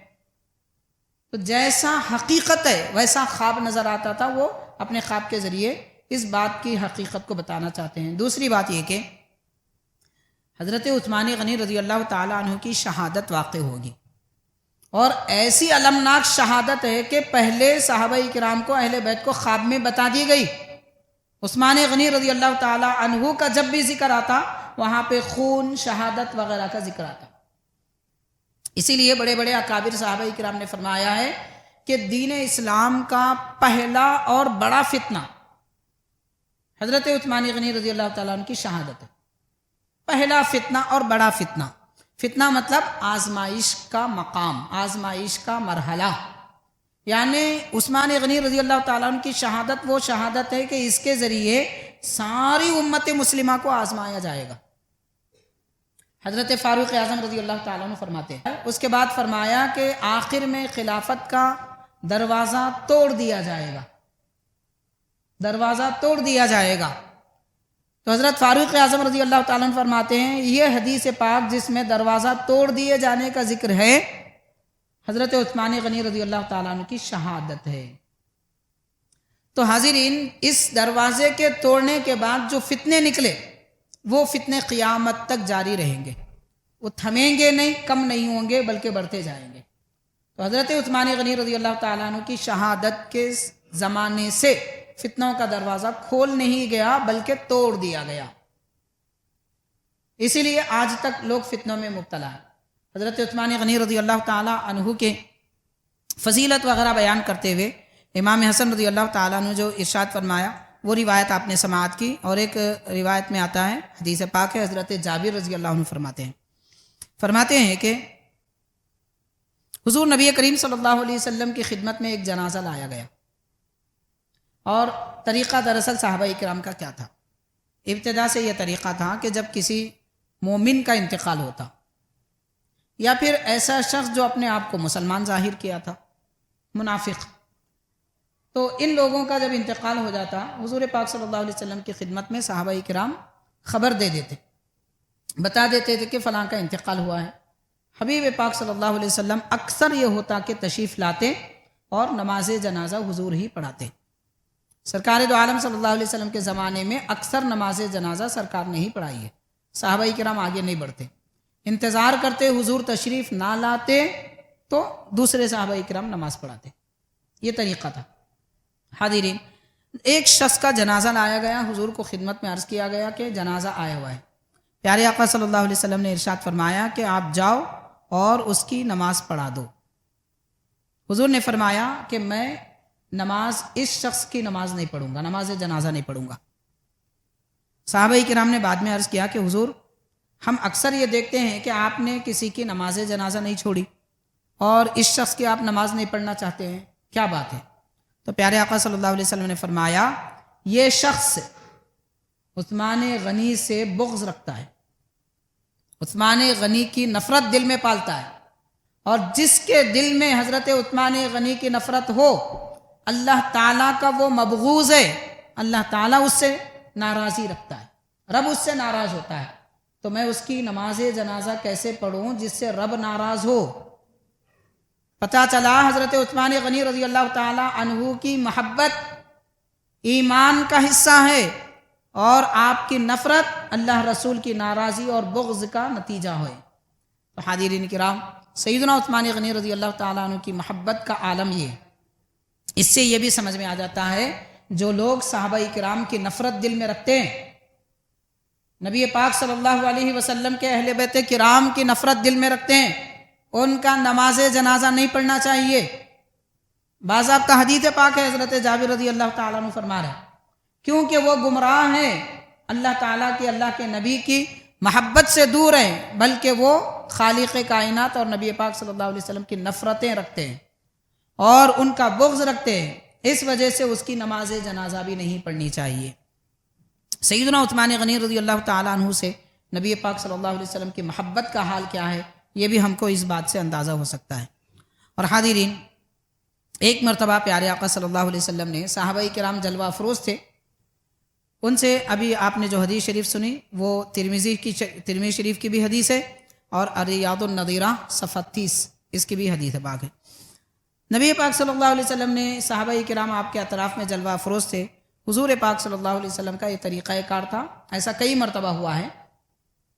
تو جیسا حقیقت ہے ویسا خواب نظر آتا تھا، وہ اپنے خواب کے ذریعے اس بات کی حقیقت کو بتانا چاہتے ہیں۔ دوسری بات یہ کہ حضرت عثمان غنی رضی اللہ تعالیٰ عنہ کی شہادت واقع ہوگی، اور ایسی المناک شہادت ہے کہ پہلے صحابہ کرام کو اہل بیت کو خواب میں بتا دی گئی. عثمان غنی رضی اللہ تعالی عنہ کا جب بھی ذکر آتا وہاں پہ خون، شہادت وغیرہ کا ذکر آتا. اسی لیے بڑے بڑے اکابر صحابہ کرام نے فرمایا ہے کہ دین اسلام کا پہلا اور بڑا فتنہ حضرت عثمان غنی رضی اللہ تعالیٰ عنہ کی شہادت ہے. پہلا فتنہ اور بڑا فتنہ. فتنہ مطلب آزمائش کا مقام، آزمائش کا مرحلہ. یعنی عثمان غنی رضی اللہ تعالیٰ عنہ کی شہادت وہ شہادت ہے کہ اس کے ذریعے ساری امت مسلمہ کو آزمایا جائے گا. حضرت فاروق اعظم رضی اللہ تعالیٰ عنہ فرماتے ہیں، اس کے بعد فرمایا کہ آخر میں خلافت کا دروازہ توڑ دیا جائے گا، دروازہ توڑ دیا جائے گا. تو حضرت فاروق اعظم رضی اللہ تعالیٰ عنہ فرماتے ہیں یہ حدیث پاک جس میں دروازہ توڑ دیے جانے کا ذکر ہے حضرت عثمان غنی رضی اللہ تعالیٰ عنہ کی شہادت ہے. تو حاضرین، اس دروازے کے توڑنے کے بعد جو فتنے نکلے وہ فتنے قیامت تک جاری رہیں گے، وہ تھمیں گے نہیں، کم نہیں ہوں گے بلکہ بڑھتے جائیں گے. تو حضرت عثمان غنی رضی اللہ تعالیٰ عنہ کی شہادت کے زمانے سے فتنوں کا دروازہ کھول نہیں گیا بلکہ توڑ دیا گیا. اسی لیے آج تک لوگ فتنوں میں مبتلا ہیں. حضرت عثمان غنی رضی اللہ تعالیٰ عنہ کے فضیلت وغیرہ بیان کرتے ہوئے امام حسن رضی اللہ تعالیٰ عنہ جو ارشاد فرمایا وہ روایت آپ نے سماعت کی. اور ایک روایت میں آتا ہے، حدیث پاک ہے، حضرت جابر رضی اللہ عنہ فرماتے ہیں کہ حضور نبی کریم صلی اللہ علیہ وسلم کی خدمت میں ایک جنازہ لایا گیا. اور طریقہ دراصل صحابہ کرام کا کیا تھا؟ ابتدا سے یہ طریقہ تھا کہ جب کسی مومن کا انتقال ہوتا یا پھر ایسا شخص جو اپنے آپ کو مسلمان ظاہر کیا تھا، منافق، تو ان لوگوں کا جب انتقال ہو جاتا حضور پاک صلی اللہ علیہ وسلم کی خدمت میں صحابہ کرام خبر دے دیتے، بتا دیتے تھے کہ فلاں کا انتقال ہوا ہے. حبیب پاک صلی اللہ علیہ وسلم اکثر یہ ہوتا کہ تشریف لاتے اور نماز جنازہ حضور ہی پڑھاتے. سرکار دو عالم صلی اللہ علیہ وسلم کے زمانے میں اکثر نماز جنازہ سرکار نے ہی پڑھائی ہے. صحابہ کرام آگے نہیں بڑھتے، انتظار کرتے حضور تشریف نہ لاتے تو دوسرے صحابہ کرام نماز پڑھاتے. یہ طریقہ تھا. حاضرین، ایک شخص کا جنازہ لایا گیا، حضور کو خدمت میں عرض کیا گیا کہ جنازہ آیا ہوا ہے. پیارے آقا صلی اللہ علیہ وسلم نے ارشاد فرمایا کہ آپ جاؤ اور اس کی نماز پڑھا دو. حضور نے فرمایا کہ میں نماز اس شخص کی نماز نہیں پڑھوں گا، نماز جنازہ نہیں پڑھوں گا. صحابہ کرام نے بعد میں عرض کیا کہ حضور، ہم اکثر یہ دیکھتے ہیں کہ آپ نے کسی کی نماز جنازہ نہیں چھوڑی اور اس شخص کی آپ نماز نہیں پڑھنا چاہتے ہیں، کیا بات ہے؟ تو پیارے آقا صلی اللہ علیہ وسلم نے فرمایا یہ شخص عثمان غنی سے بغض رکھتا ہے، عثمان غنی کی نفرت دل میں پالتا ہے. اور جس کے دل میں حضرت عثمان غنی کی نفرت ہو اللہ تعالیٰ کا وہ مبغوض ہے، اللہ تعالیٰ اس سے ناراضی رکھتا ہے، رب اس سے ناراض ہوتا ہے. تو میں اس کی نماز جنازہ کیسے پڑھوں جس سے رب ناراض ہو؟ پتہ چلا حضرت عثمان غنی رضی اللہ تعالیٰ عنہ کی محبت ایمان کا حصہ ہے اور آپ کی نفرت اللہ رسول کی ناراضی اور بغض کا نتیجہ ہے. تو حاضرین کرام، سیدنا عثمان غنی رضی اللہ تعالیٰ عنہ کی محبت کا عالم یہ ہے. اس سے یہ بھی سمجھ میں آ جاتا ہے جو لوگ صحابہ کرام کی نفرت دل میں رکھتے ہیں، نبی پاک صلی اللہ علیہ وسلم کے اہل بیت کرام کی نفرت دل میں رکھتے ہیں، ان کا نماز جنازہ نہیں پڑھنا چاہیے. باضابطہ حدیث پاک ہے، حضرت جابر رضی اللہ تعالیٰ عنہ فرما رہے ہیں کیونکہ وہ گمراہ ہیں، اللہ تعالیٰ کی، اللہ کے نبی کی محبت سے دور ہیں، بلکہ وہ خالق کائنات اور نبی پاک صلی اللہ علیہ وسلم کی نفرتیں رکھتے ہیں اور ان کا بغض رکھتے ہیں. اس وجہ سے اس کی نماز جنازہ بھی نہیں پڑھنی چاہیے. سیدنا عثمان غنی رضی اللہ تعالیٰ عنہ سے نبی پاک صلی اللہ علیہ وسلم کی محبت کا حال کیا ہے یہ بھی ہم کو اس بات سے اندازہ ہو سکتا ہے. اور حاضرین، ایک مرتبہ پیارے آقا صلی اللہ علیہ وسلم نے صحابہ کرام جلوہ افروز تھے، ان سے ابھی آپ نے جو حدیث شریف سنی وہ ترمذی شریف کی بھی حدیث ہے اور ریاض النظیرہ صفحہ 30 اس کی بھی حدیث پاک ہے. نبی پاک صلی اللہ علیہ وسلم نے صحابہ کرام آپ کے اطراف میں جلوہ افروز تھے. حضور پاک صلی اللہ علیہ وسلم کا یہ طریقہ کار تھا، ایسا کئی مرتبہ ہوا ہے.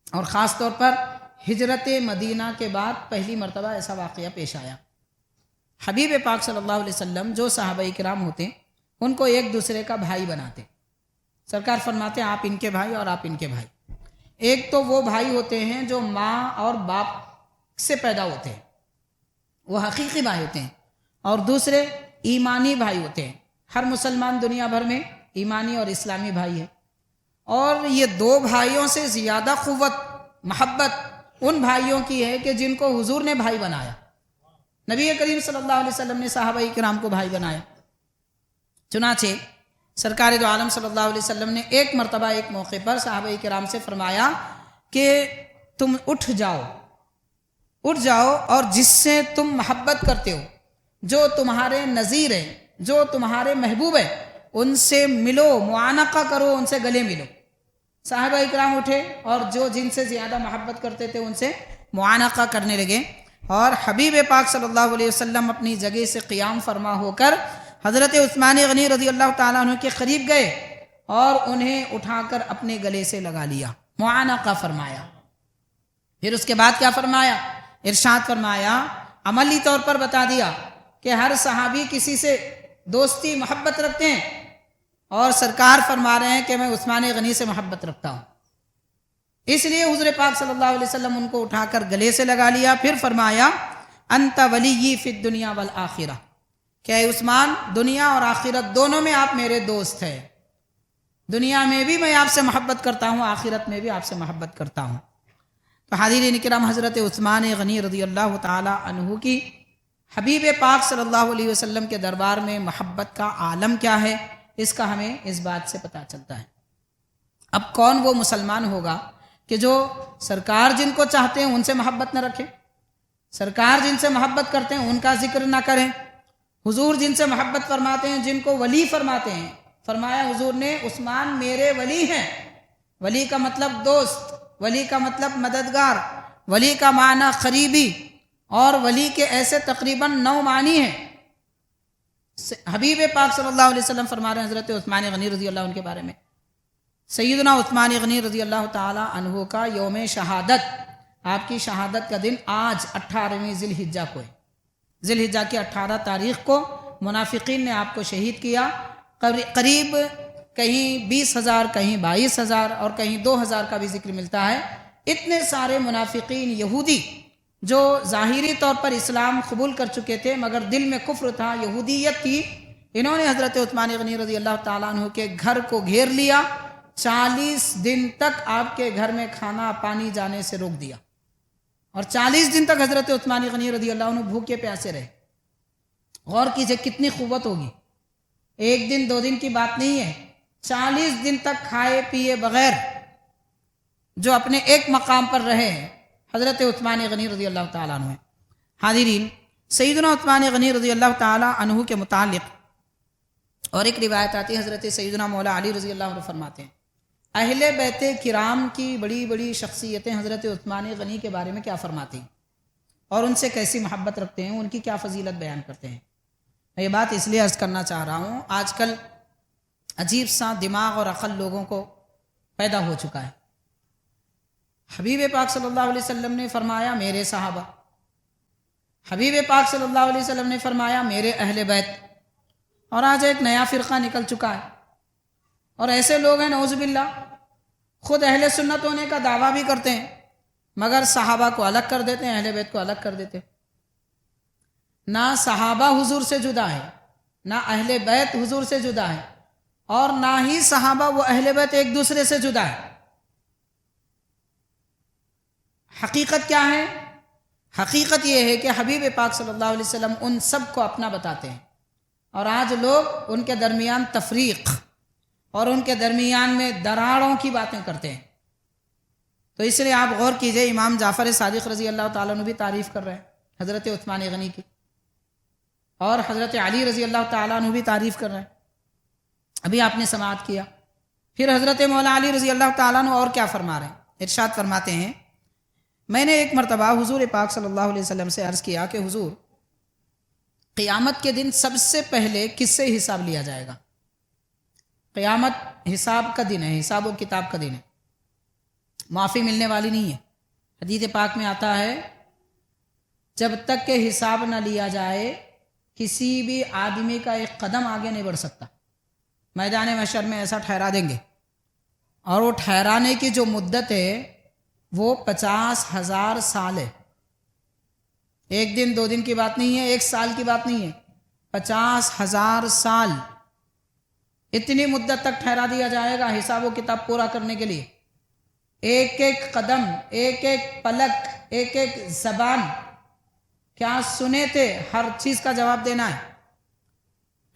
اور خاص طور پر ہجرت مدینہ کے بعد پہلی مرتبہ ایسا واقعہ پیش آیا۔ حبیب پاک صلی اللہ علیہ وسلم جو صحابہ کرام ہوتے ہیں ان کو ایک دوسرے کا بھائی بناتے، سرکار فرماتے ہیں آپ ان کے بھائی اور آپ ان کے بھائی۔ ایک تو وہ بھائی ہوتے ہیں جو ماں اور باپ سے پیدا ہوتے ہیں، وہ حقیقی بھائی ہوتے ہیں، اور دوسرے ایمانی بھائی ہوتے ہیں۔ ہر مسلمان دنیا بھر میں ایمانی اور اسلامی بھائی ہے، اور یہ دو بھائیوں سے زیادہ قوت محبت ان بھائیوں کی ہے کہ جن کو حضور نے بھائی بنایا۔ نبی کریم صلی اللہ علیہ وسلم نے صحابہ کرام کو بھائی بنایا۔ چنانچہ سرکار دو عالم صلی اللہ علیہ وسلم نے ایک مرتبہ ایک موقع پر صحابہ کرام سے فرمایا کہ تم اٹھ جاؤ اور جس سے تم محبت کرتے ہو، جو تمہارے نظیر ہیں، جو تمہارے محبوب ہیں، ان سے ملو، معانقہ کرو، ان سے گلے ملو۔ صحابہ کرام اٹھے اور جو جن سے زیادہ محبت کرتے تھے ان سے معانقہ کرنے لگے، اور حبیب پاک صلی اللہ علیہ وسلم اپنی جگہ سے قیام فرما ہو کر حضرت عثمان غنی رضی اللہ تعالیٰ عنہ کے قریب گئے اور انہیں اٹھا کر اپنے گلے سے لگا لیا، معانقہ فرمایا۔ پھر اس کے بعد کیا فرمایا؟ ارشاد فرمایا، عملی طور پر بتا دیا کہ ہر صحابی کسی سے دوستی محبت رکھتے ہیں، اور سرکار فرما رہے ہیں کہ میں عثمان غنی سے محبت رکھتا ہوں، اس لیے حضور پاک صلی اللہ علیہ وسلم ان کو اٹھا کر گلے سے لگا لیا۔ پھر فرمایا انت ولی فی الدنیا والآخرہ، کہ اے عثمان دنیا اور آخرت دونوں میں آپ میرے دوست ہیں، دنیا میں بھی میں آپ سے محبت کرتا ہوں، آخرت میں بھی آپ سے محبت کرتا ہوں۔ تو حاضرین کرام، حضرت عثمان غنی رضی اللہ تعالی عنہ کی حبیب پاک صلی اللہ علیہ وسلم کے دربار میں محبت کا عالم کیا ہے، اس کا ہمیں اس بات سے پتہ چلتا ہے۔ اب کون وہ مسلمان ہوگا کہ جو سرکار جن کو چاہتے ہیں ان سے محبت نہ رکھے، سرکار جن سے محبت کرتے ہیں ان کا ذکر نہ کریں، حضور جن سے محبت فرماتے ہیں، جن کو ولی فرماتے ہیں، فرمایا حضور نے عثمان میرے ولی ہیں۔ ولی کا مطلب دوست، ولی کا مطلب مددگار، ولی کا معنی قریبی، اور ولی کے ایسے تقریباً 9 معنی ہیں۔ حبیب پاک صلی اللہ علیہ وسلم فرما رہے ہیں حضرت عثمان غنی رضی اللہ عنہ کے بارے میں، سیدنا عثمان غنی رضی اللہ تعالی عنہ کا یوم شہادت، آپ کی شہادت کا دن آج 18ویں ذی الحجہ کو ہے۔ ذی الحجہ کی 18 تاریخ کو منافقین نے آپ کو شہید کیا۔ قریب کہیں 20,000، کہیں 22,000 اور کہیں 2,000 کا بھی ذکر ملتا ہے۔ اتنے سارے منافقین یہودی جو ظاہری طور پر اسلام قبول کر چکے تھے مگر دل میں کفر تھا، یہودیت تھی، انہوں نے حضرت عثمان غنی رضی اللہ تعالیٰ عنہ کے گھر کو گھیر لیا، 40 دن تک آپ کے گھر میں کھانا پانی جانے سے روک دیا، اور 40 دن تک حضرت عثمان غنی رضی اللہ عنہ بھوکے پیاسے رہے۔ غور کیجئے کتنی قوت ہوگی، 1 دن 2 دن کی بات نہیں ہے، 40 دن تک کھائے پیے بغیر جو اپنے ایک مقام پر رہے ہیں حضرت عثمان غنی رضی اللہ تعالیٰ عنہ۔ حاضرین، سیدنا عثمان غنی رضی اللہ تعالیٰ عنہ کے متعلق اور ایک روایت آتی ہے، حضرت سیدنا مولا علی رضی اللہ عنہ فرماتے ہیں اہل بیت کرام کی بڑی بڑی شخصیتیں حضرت عثمان غنی کے بارے میں کیا فرماتی ہیں اور ان سے کیسی محبت رکھتے ہیں، ان کی کیا فضیلت بیان کرتے ہیں۔ میں یہ بات اس لیے عرض کرنا چاہ رہا ہوں، آج کل عجیب سا دماغ اور عقل لوگوں کو پیدا ہو چکا ہے۔ حبیب پاک صلی اللہ علیہ وسلم نے فرمایا میرے صحابہ، حبیب پاک صلی اللہ علیہ وسلم نے فرمایا میرے اہل بیت، اور آج ایک نیا فرقہ نکل چکا ہے، اور ایسے لوگ ہیں نعوذ باللہ خود اہل سنت ہونے کا دعویٰ بھی کرتے ہیں مگر صحابہ کو الگ کر دیتے ہیں، اہل بیت کو الگ کر دیتے ہیں۔ نہ صحابہ حضور سے جدا ہے، نہ اہل بیت حضور سے جدا ہے، اور نہ ہی صحابہ و اہل بیت ایک دوسرے سے جدا ہے۔ حقیقت کیا ہے؟ حقیقت یہ ہے کہ حبیب پاک صلی اللہ علیہ وسلم ان سب کو اپنا بتاتے ہیں، اور آج لوگ ان کے درمیان تفریق اور ان کے درمیان میں دراڑوں کی باتیں کرتے ہیں۔ تو اس لیے آپ غور کیجئے، امام جعفر صادق رضی اللہ تعالیٰ عنہ بھی تعریف کر رہے ہیں حضرت عثمان غنی کی، اور حضرت علی رضی اللہ تعالیٰ عنہ بھی تعریف کر رہے ہیں، ابھی آپ نے سماعت کیا۔ پھر حضرت مولا علی رضی اللہ تعالیٰ عنہ اور کیا فرما رہے ہیں، ارشاد فرماتے ہیں میں نے ایک مرتبہ حضور پاک صلی اللہ علیہ وسلم سے عرض کیا کہ حضور قیامت کے دن سب سے پہلے کس سے حساب لیا جائے گا؟ قیامت حساب کا دن ہے، حساب و کتاب کا دن ہے، معافی ملنے والی نہیں ہے۔ حدیث پاک میں آتا ہے جب تک کہ حساب نہ لیا جائے کسی بھی آدمی کا ایک قدم آگے نہیں بڑھ سکتا. میدان محشر میں ایسا ٹھہرا دیں گے، اور وہ ٹھہرانے کی جو مدت ہے وہ 50,000 سال ہے. ایک دن 2 دن کی بات نہیں ہے، 1 سال کی بات نہیں ہے، 50,000 سال. اتنی مدت تک ٹھہرا دیا جائے گا حساب و کتاب پورا کرنے کے لیے. ایک ایک قدم، ایک ایک پلک، ایک ایک زبان کیا سنے تھے، ہر چیز کا جواب دینا ہے.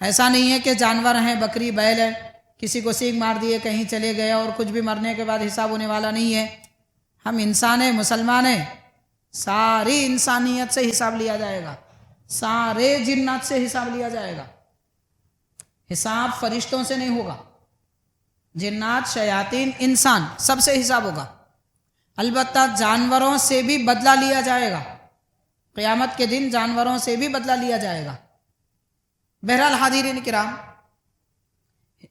ایسا نہیں ہے کہ جانور ہیں، بکری بیل ہے، کسی کو سینگ مار دیے کہیں چلے گئے اور کچھ بھی مرنے کے بعد حساب ہونے والا نہیں ہے. ہم انسان ہیں، مسلمان ہیں، ساری انسانیت سے حساب لیا جائے گا، سارے جنات سے حساب لیا جائے گا. حساب فرشتوں سے نہیں ہوگا، جنات، شیاطین، انسان سب سے حساب ہوگا. البتہ جانوروں سے بھی بدلہ لیا جائے گا، قیامت کے دن جانوروں سے بھی بدلہ لیا جائے گا. بہرحال حاضرین کرام،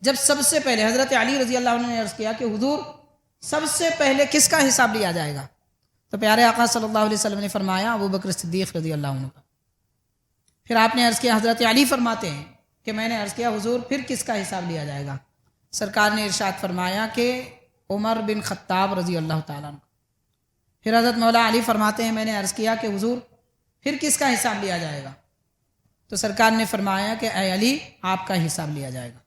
جب سب سے پہلے حضرت علی رضی اللہ عنہ نے عرض کیا کہ حضور سب سے پہلے کس کا حساب لیا جائے گا، تو پیارے آقا صلی اللہ علیہ وسلم نے فرمایا ابو بکر صدیق رضی اللہ عنہ کا. پھر آپ نے عرض کیا، حضرت علی فرماتے ہیں کہ میں نے عرض کیا حضور پھر کس کا حساب لیا جائے گا. سرکار نے ارشاد فرمایا کہ عمر بن خطاب رضی اللہ تعالیٰ عنہ. پھر حضرت مولا علی فرماتے ہیں میں نے عرض کیا کہ حضور پھر کس کا حساب لیا جائے گا، تو سرکار نے فرمایا کہ اے علی آپ کا حساب لیا جائے گا.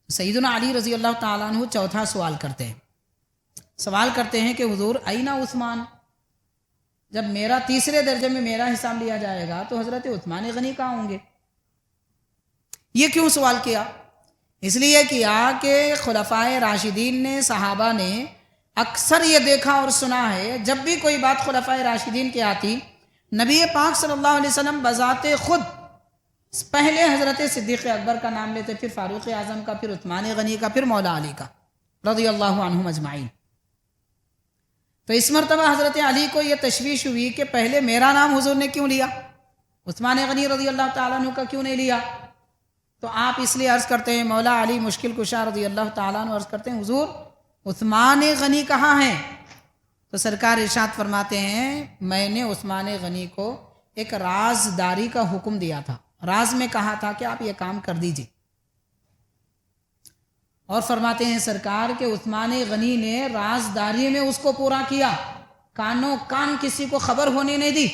سیدنا علی رضی اللہ تعالیٰ عنہ چوتھا سوال کرتے ہیں کہ حضور اینا عثمان، جب میرا تیسرے درجے میں میرا حساب لیا جائے گا تو حضرت عثمان غنی کہاں ہوں گے. یہ کیوں سوال کیا؟ اس لیے کیا کہ خلفائے راشدین نے، صحابہ نے اکثر یہ دیکھا اور سنا ہے جب بھی کوئی بات خلفائے راشدین کی آتی، نبی پاک صلی اللہ علیہ وسلم بذات خود پہلے حضرت صدیق اکبر کا نام لیتے، پھر فاروق اعظم کا، پھر عثمان غنی کا، پھر مولا علی کا رضی اللہ عنہم اجمعین. تو اس مرتبہ حضرت علی کو یہ تشویش ہوئی کہ پہلے میرا نام حضور نے کیوں لیا، عثمان غنی رضی اللہ تعالیٰ عنہ کا کیوں نہیں لیا. تو آپ اس لیے عرض کرتے ہیں، مولا علی مشکل کشا رضی اللہ تعالیٰ عنہ عرض کرتے ہیں حضور عثمان غنی کہاں ہیں. تو سرکار ارشاد فرماتے ہیں میں نے عثمان غنی کو ایک رازداری کا حکم دیا تھا، راز میں کہا تھا کہ آپ یہ کام کر دیجئے. اور فرماتے ہیں سرکار کہ عثمان غنی نے رازداری میں اس کو پورا کیا، کانوں کان کسی کو خبر ہونے نہیں دی.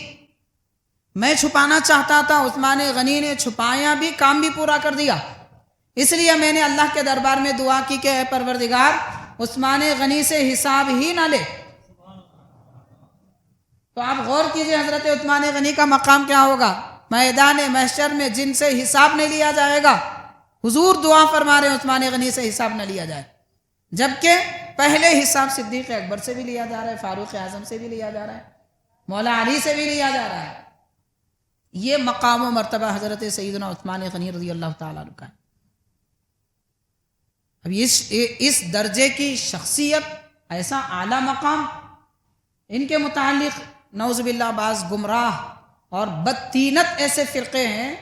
میں چھپانا چاہتا تھا، عثمان غنی نے چھپایا بھی، کام بھی پورا کر دیا. اس لیے میں نے اللہ کے دربار میں دعا کی کہ اے پروردگار عثمان غنی سے حساب ہی نہ لے. تو آپ غور کیجئے حضرت عثمان غنی کا مقام کیا ہوگا میدان محشر میں، جن سے حساب نہیں لیا جائے گا. حضور دعا فرما رہے ہیں عثمان غنی سے حساب نہ لیا جائے، جبکہ پہلے حساب صدیق اکبر سے بھی لیا جا رہا ہے، فاروق اعظم سے بھی لیا جا رہا ہے، مولا علی سے بھی لیا جا رہا ہے. یہ مقام و مرتبہ حضرت سیدنا عثمان غنی رضی اللہ تعالیٰ عنہ کا ہے. اب اس درجے کی شخصیت، ایسا اعلیٰ مقام، ان کے متعلق نعوذ باللہ بعض گمراہ اور بدتینت ایسے فرقے ہیں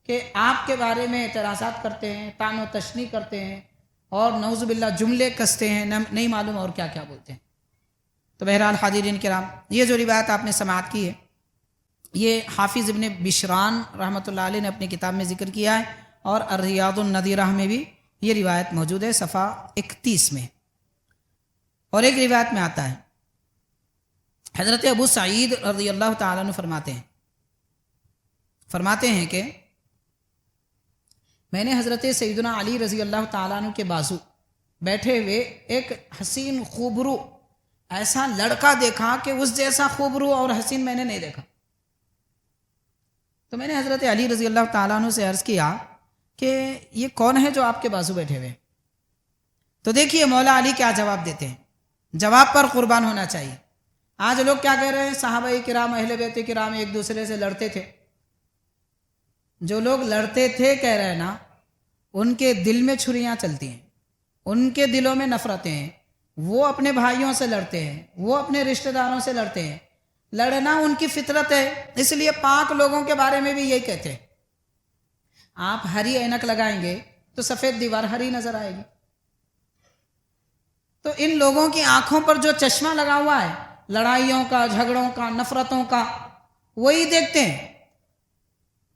کہ آپ کے بارے میں اعتراضات کرتے ہیں، طعن و تشنیع کرتے ہیں، اور نعوذ باللہ جملے کستے ہیں، نہیں معلوم اور کیا کیا بولتے ہیں. تو بہرحال حاضرین کرام، یہ جو روایت آپ نے سماعت کی ہے یہ حافظ ابن بشران رحمۃ اللہ علیہ نے اپنی کتاب میں ذکر کیا ہے، اور الریاض النظیرہ میں بھی یہ روایت موجود ہے صفحہ 31 میں. اور ایک روایت میں آتا ہے حضرت ابو سعید رضی اللہ تعالیٰ عنہ فرماتے ہیں کہ میں نے حضرت سیدنا علی رضی اللہ تعالیٰ عنہ کے بازو بیٹھے ہوئے ایک حسین خوبرو ایسا لڑکا دیکھا کہ اس جیسا خوبرو اور حسین میں نے نہیں دیکھا. تو میں نے حضرت علی رضی اللہ تعالیٰ عنہ سے عرض کیا کہ یہ کون ہے جو آپ کے بازو بیٹھے ہوئے؟ تو دیکھیے مولا علی کیا جواب دیتے ہیں، جواب پر قربان ہونا چاہیے. آج لوگ کیا کہہ رہے ہیں، صحابہ کرام اہل بیت کرام ایک دوسرے سے لڑتے تھے. جو لوگ لڑتے تھے کہہ رہے ہیں نا، ان کے دل میں چھریاں چلتی ہیں، ان کے دلوں میں نفرتیں ہیں، وہ اپنے بھائیوں سے لڑتے ہیں، وہ اپنے رشتہ داروں سے لڑتے ہیں. لڑنا ان کی فطرت ہے، اس لیے پاک لوگوں کے بارے میں بھی یہی کہتے ہیں. آپ ہری اینک لگائیں گے تو سفید دیوار ہری نظر آئے گی. تو ان لوگوں کی آنکھوں پر جو چشمہ لگا ہوا ہے لڑائیوں کا، جھگڑوں کا، نفرتوں کا، وہی دیکھتے ہیں۔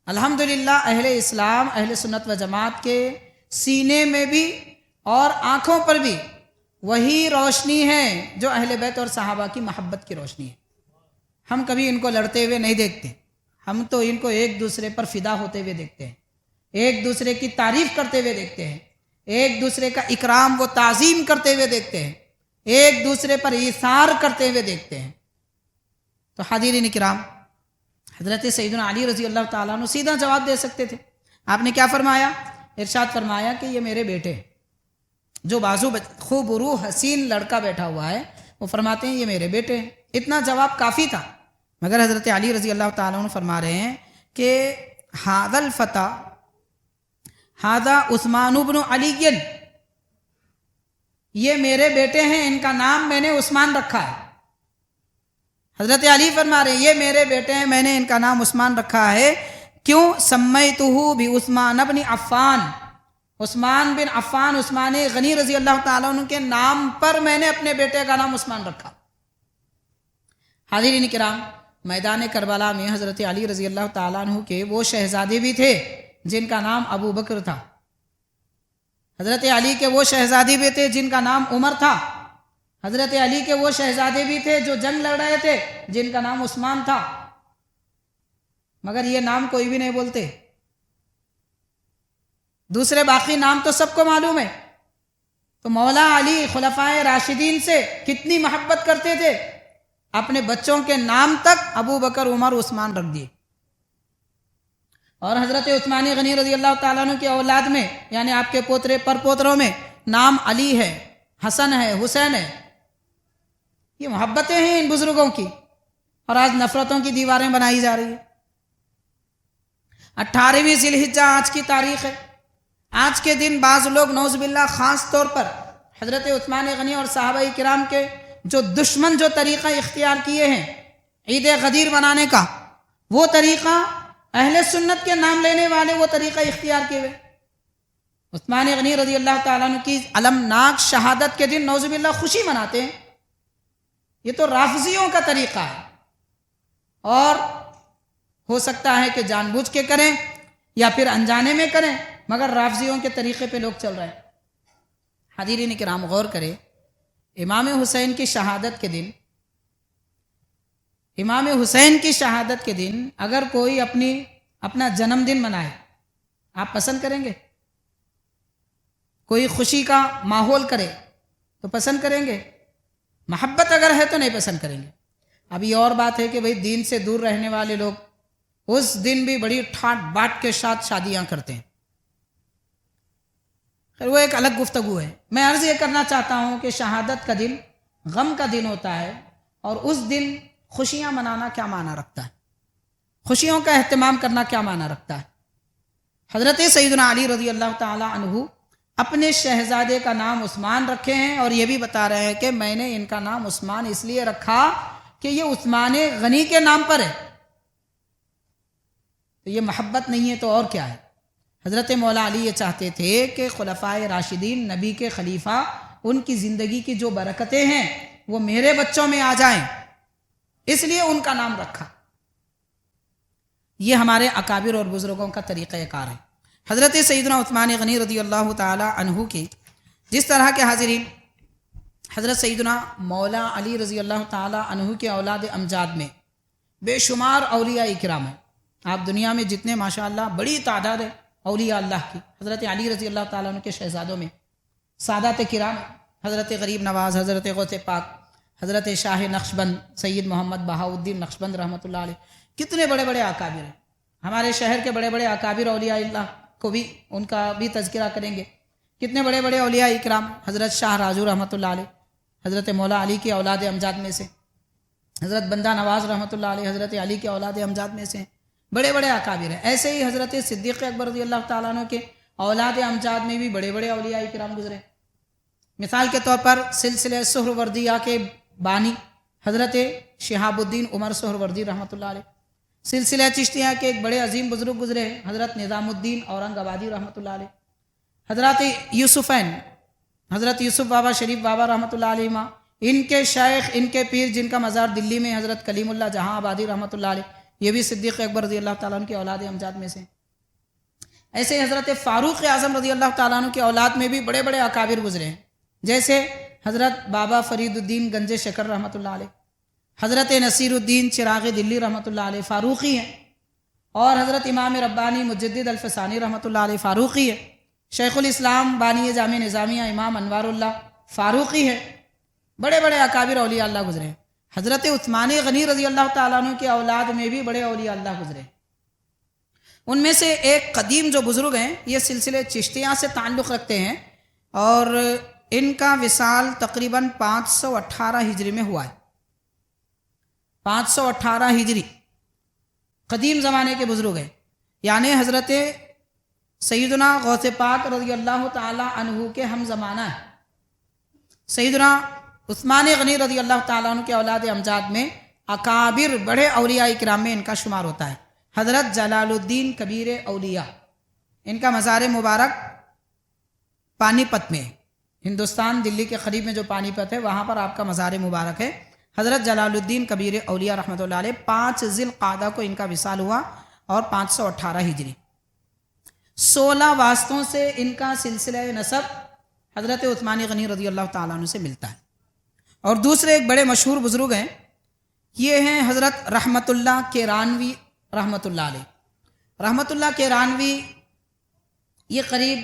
الحمدللہ اہل اسلام، اہل سنت و جماعت کے سینے میں بھی اور آنکھوں پر بھی وہی روشنی ہے جو اہل بیت اور صحابہ کی محبت کی روشنی ہے۔ ہم کبھی ان کو لڑتے ہوئے نہیں دیکھتے، ہم تو ان کو ایک دوسرے پر فدا ہوتے ہوئے دیکھتے ہیں، ایک دوسرے کی تعریف کرتے ہوئے دیکھتے ہیں، ایک دوسرے کا اکرام و تعظیم کرتے ہوئے دیکھتے ہیں، ایک دوسرے پر ایثار کرتے ہوئے دیکھتے ہیں۔ تو حاضرین کرام، حضرت سیدنا علی رضی اللہ تعالیٰ عنہ سیدھا جواب دے سکتے تھے۔ آپ نے کیا فرمایا؟ ارشاد فرمایا کہ یہ میرے بیٹے، جو بازو خوب روح حسین لڑکا بیٹھا ہوا ہے، وہ فرماتے ہیں یہ میرے بیٹے ہیں۔ اتنا جواب کافی تھا، مگر حضرت علی رضی اللہ تعالیٰ عنہ فرما رہے ہیں کہ ھذا الفتى ھذا عثمان بن علی، یہ میرے بیٹے ہیں، ان کا نام میں نے عثمان رکھا ہے۔ حضرت علی فرما رہے ہیں یہ میرے بیٹے ہیں، میں نے ان کا نام عثمان رکھا ہے۔ کیوں؟ سمیتہ بعثمان بن عفان، عثمان بن عفان، عثمان غنی رضی اللہ تعالیٰ عنہ کے نام پر میں نے اپنے بیٹے کا نام عثمان رکھا۔ حاضرین کرام، میدان کربلا میں حضرت علی رضی اللہ تعالیٰ عنہ کے وہ شہزادے بھی تھے جن کا نام ابو بکر تھا، حضرت علی کے وہ شہزادے بھی تھے جن کا نام عمر تھا، حضرت علی کے وہ شہزادے بھی تھے جو جنگ لڑ رہے تھے جن کا نام عثمان تھا، مگر یہ نام کوئی بھی نہیں بولتے۔ دوسرے باقی نام تو سب کو معلوم ہے۔ تو مولا علی خلفائے راشدین سے کتنی محبت کرتے تھے، اپنے بچوں کے نام تک ابو بکر، عمر، عثمان رکھ دیے۔ اور حضرت عثمان غنی رضی اللہ تعالیٰ عنہ کی اولاد میں، یعنی آپ کے پوترے پر پوتروں میں نام علی ہے، حسن ہے، حسین ہے۔ یہ محبتیں ہیں ان بزرگوں کی، اور آج نفرتوں کی دیواریں بنائی جا رہی ہیں۔ 18ویں ذی الحجہ آج کی تاریخ ہے۔ آج کے دن بعض لوگ نعوذ باللہ خاص طور پر حضرت عثمان غنی اور صحابہ کرام کے جو دشمن جو طریقہ اختیار کیے ہیں عید غدیر منانے کا، وہ طریقہ اہل سنت کے نام لینے والے وہ طریقہ اختیار کیے ہوئے۔ عثمان غنی رضی اللہ تعالیٰ عنہ کی المناک شہادت کے دن نعوذ باللہ خوشی مناتے ہیں، یہ تو رافضیوں کا طریقہ ہے، اور ہو سکتا ہے کہ جان بوجھ کے کریں یا پھر انجانے میں کریں، مگر رافضیوں کے طریقے پہ لوگ چل رہے ہیں۔ حاضرین کرام، غور کریں، امام حسین کی شہادت کے دن، امام حسین کی شہادت کے دن اگر کوئی اپنا جنم دن منائے، آپ پسند کریں گے؟ کوئی خوشی کا ماحول کرے تو پسند کریں گے؟ محبت اگر ہے تو نہیں پسند کریں گے۔ اب یہ اور بات ہے کہ بھئی دین سے دور رہنے والے لوگ اس دن بھی بڑی ٹھاٹ باٹ کے ساتھ شادیاں کرتے ہیں، خیر وہ ایک الگ گفتگو ہے۔ میں عرض یہ کرنا چاہتا ہوں کہ شہادت کا دن غم کا دن ہوتا ہے، اور اس دن خوشیاں منانا کیا معنی رکھتا ہے، خوشیوں کا اہتمام کرنا کیا معنی رکھتا ہے۔ حضرت سیدنا علی رضی اللہ تعالی عنہ اپنے شہزادے کا نام عثمان رکھے ہیں، اور یہ بھی بتا رہے ہیں کہ میں نے ان کا نام عثمان اس لیے رکھا کہ یہ عثمان غنی کے نام پر ہے۔ تو یہ محبت نہیں ہے تو اور کیا ہے؟ حضرت مولا علی یہ چاہتے تھے کہ خلفائے راشدین، نبی کے خلیفہ، ان کی زندگی کی جو برکتیں ہیں وہ میرے بچوں میں آ جائیں، اس لیے ان کا نام رکھا۔ یہ ہمارے اکابر اور بزرگوں کا طریقہ کار ہے۔ حضرت سیدنا عثمان غنی رضی اللہ تعالی عنہ کی جس طرح کے حاضرین حضرت سیدنا مولا علی رضی اللہ تعالی عنہ کے اولاد امجاد میں بے شمار اولیاء کرام ہیں۔ آپ دنیا میں جتنے ماشاءاللہ بڑی تعداد ہے اولیاء اللہ کی، حضرت علی رضی اللہ تعالیٰ عنہ کے شہزادوں میں سادات کرام، حضرت غریب نواز، حضرت غوث پاک، حضرت شاہ نقشبند سید محمد بہاؤالدین نقشبند رحمۃ اللہ علیہ، کتنے بڑے بڑے اکابر ہیں۔ ہمارے شہر کے بڑے بڑے اکابر اولیاء اللہ کو بھی ان کا بھی تذکرہ کریں گے۔ کتنے بڑے بڑے اولیاء اکرام، حضرت شاہ راجو رحمۃ اللہ علیہ، حضرت مولا علی کے اولاد امجاد میں سے، حضرت بندہ نواز رحمۃ اللہ علیہ حضرت علی کے اولاد امجاد میں سے بڑے بڑے اکابر ہیں۔ ایسے ہی حضرت صدیق اکبر رضی اللہ تعالیٰ عنہ کے اولاد امجاد میں بھی بڑے بڑے اولیاء کرام گزرے۔ مثال کے طور پر سلسلہ سہروردیہ کے بانی حضرت شہاب الدین عمر سہروردی رحمۃ اللہ علیہ، سلسلہ چشتیہ کے ایک بڑے عظیم بزرگ گزرے حضرت نظام الدین اورنگ آبادی رحمۃ اللہ علیہ، حضرت یوسفین حضرت یوسف بابا شریف بابا رحمۃ اللہ علیہ، ان کے شیخ، ان کے پیر جن کا مزار دلی میں حضرت کلیم اللہ جہاں آبادی رحمۃ اللہ علیہ، یہ بھی صدیق اکبر رضی اللہ تعالیٰ عنہ کی اولاد امجاد میں سے۔ ایسے حضرت فاروق اعظم رضی اللہ تعالیٰ عنہ کی اولاد میں بھی بڑے بڑے اکابر گزرے ہیں، جیسے حضرت بابا فرید الدین گنج شکر رحمۃ اللہ علیہ، حضرت نصیر الدین چراغ دلی رحمۃ اللہ علیہ فاروقی ہیں، اور حضرت امام ربانی مجدد الفسانی رحمۃ اللہ علیہ فاروقی ہے، شیخ الاسلام بانی جامع نظامیہ امام انوار اللہ فاروقی ہے۔ بڑے بڑے اکابر اولیاء اللہ گزرے ہیں۔ حضرت عثمان غنی رضی اللہ تعالیٰ عنہ کی اولاد میں بھی بڑے اولیاء اللہ گزرے ہیں۔ ان میں سے ایک قدیم جو بزرگ ہیں، یہ سلسلے چشتیہ سے تعلق رکھتے ہیں، اور ان کا وصال تقریباً 518 ہجری میں ہوا ہے۔ 518 ہجری، قدیم زمانے کے بزرگ ہیں، یعنی حضرت سیدنا غوث پاک رضی اللہ تعالی عنہ کے ہم زمانہ ہیں۔ سیدنا عثمان غنی رضی اللہ تعالیٰ عنہ کے اولاد امجاد میں اکابر بڑے اولیاء کرام میں ان کا شمار ہوتا ہے۔ حضرت جلال الدین کبیر اولیاء، ان کا مزار مبارک پانی پت میں، ہندوستان دلی کے قریب میں جو پانی پت ہے وہاں پر آپ کا مزار مبارک ہے۔ حضرت جلال الدین کبیر اولیاء رحمۃ اللہ علیہ 5 ذی القعدہ کو ان کا وصال ہوا، اور 518 ہجری۔ 16 واسطوں سے ان کا سلسلہ نسب حضرت عثمان غنی رضی اللہ تعالیٰ عنہ سے ملتا ہے۔ اور دوسرے ایک بڑے مشہور بزرگ ہیں، یہ ہیں حضرت رحمت اللہ کیرانوی رحمۃ اللہ علیہ۔ رحمت اللہ کیرانوی یہ قریب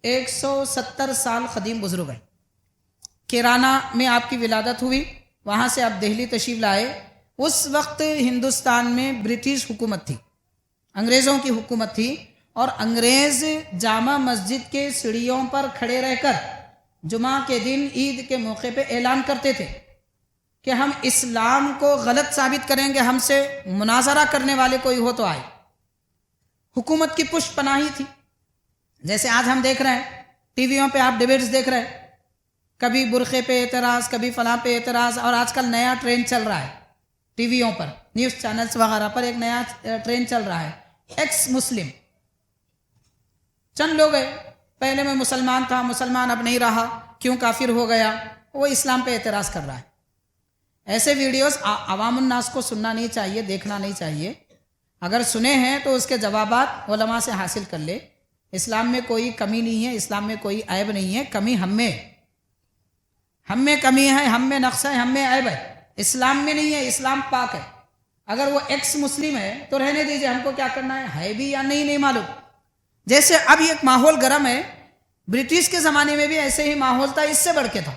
170 سال قدیم بزرگ ہیں۔ کیرانہ میں آپ کی ولادت ہوئی، وہاں سے آپ دہلی تشریف لائے۔ اس وقت ہندوستان میں برٹش حکومت تھی، انگریزوں کی حکومت تھی، اور انگریز جامع مسجد کے سیڑھیوں پر کھڑے رہ کر جمعہ کے دن عید کے موقع پہ اعلان کرتے تھے کہ ہم اسلام کو غلط ثابت کریں گے، ہم سے مناظرہ کرنے والے کوئی ہو تو آئے۔ حکومت کی پشت پناہی تھی، جیسے آج ہم دیکھ رہے ہیں ٹی ویوں پہ آپ ڈیبیٹس دیکھ رہے ہیں، کبھی برقعے پہ اعتراض، کبھی فلاں پہ اعتراض، اور آج کل نیا ٹرینڈ چل رہا ہے ٹی ویوں پر، نیوز چینلز وغیرہ پر ایک نیا ٹرینڈ چل رہا ہے، ایکس مسلم۔ چند لوگ ہیں، پہلے میں مسلمان تھا، مسلمان اب نہیں رہا، کیوں کافر ہو گیا، وہ اسلام پہ اعتراض کر رہا ہے۔ ایسے ویڈیوز عوام الناس کو سننا نہیں چاہیے، دیکھنا نہیں چاہیے۔ اگر سنے ہیں تو اس کے جوابات علماء سے حاصل کر لے۔ اسلام میں کوئی کمی نہیں ہے، اسلام میں کوئی عیب نہیں ہے، کمی ہم میں کمی ہے، ہم میں نقص ہے، ہم میں عیب ہے، اسلام میں نہیں ہے، اسلام پاک ہے۔ اگر وہ ایکس مسلم ہے تو رہنے دیجیے، ہم کو کیا کرنا ہے بھی یا نہیں معلوم۔ جیسے اب ایک ماحول گرم ہے، برٹش کے زمانے میں بھی ایسے ہی ماحول تھا، اس سے بڑھ کے تھا،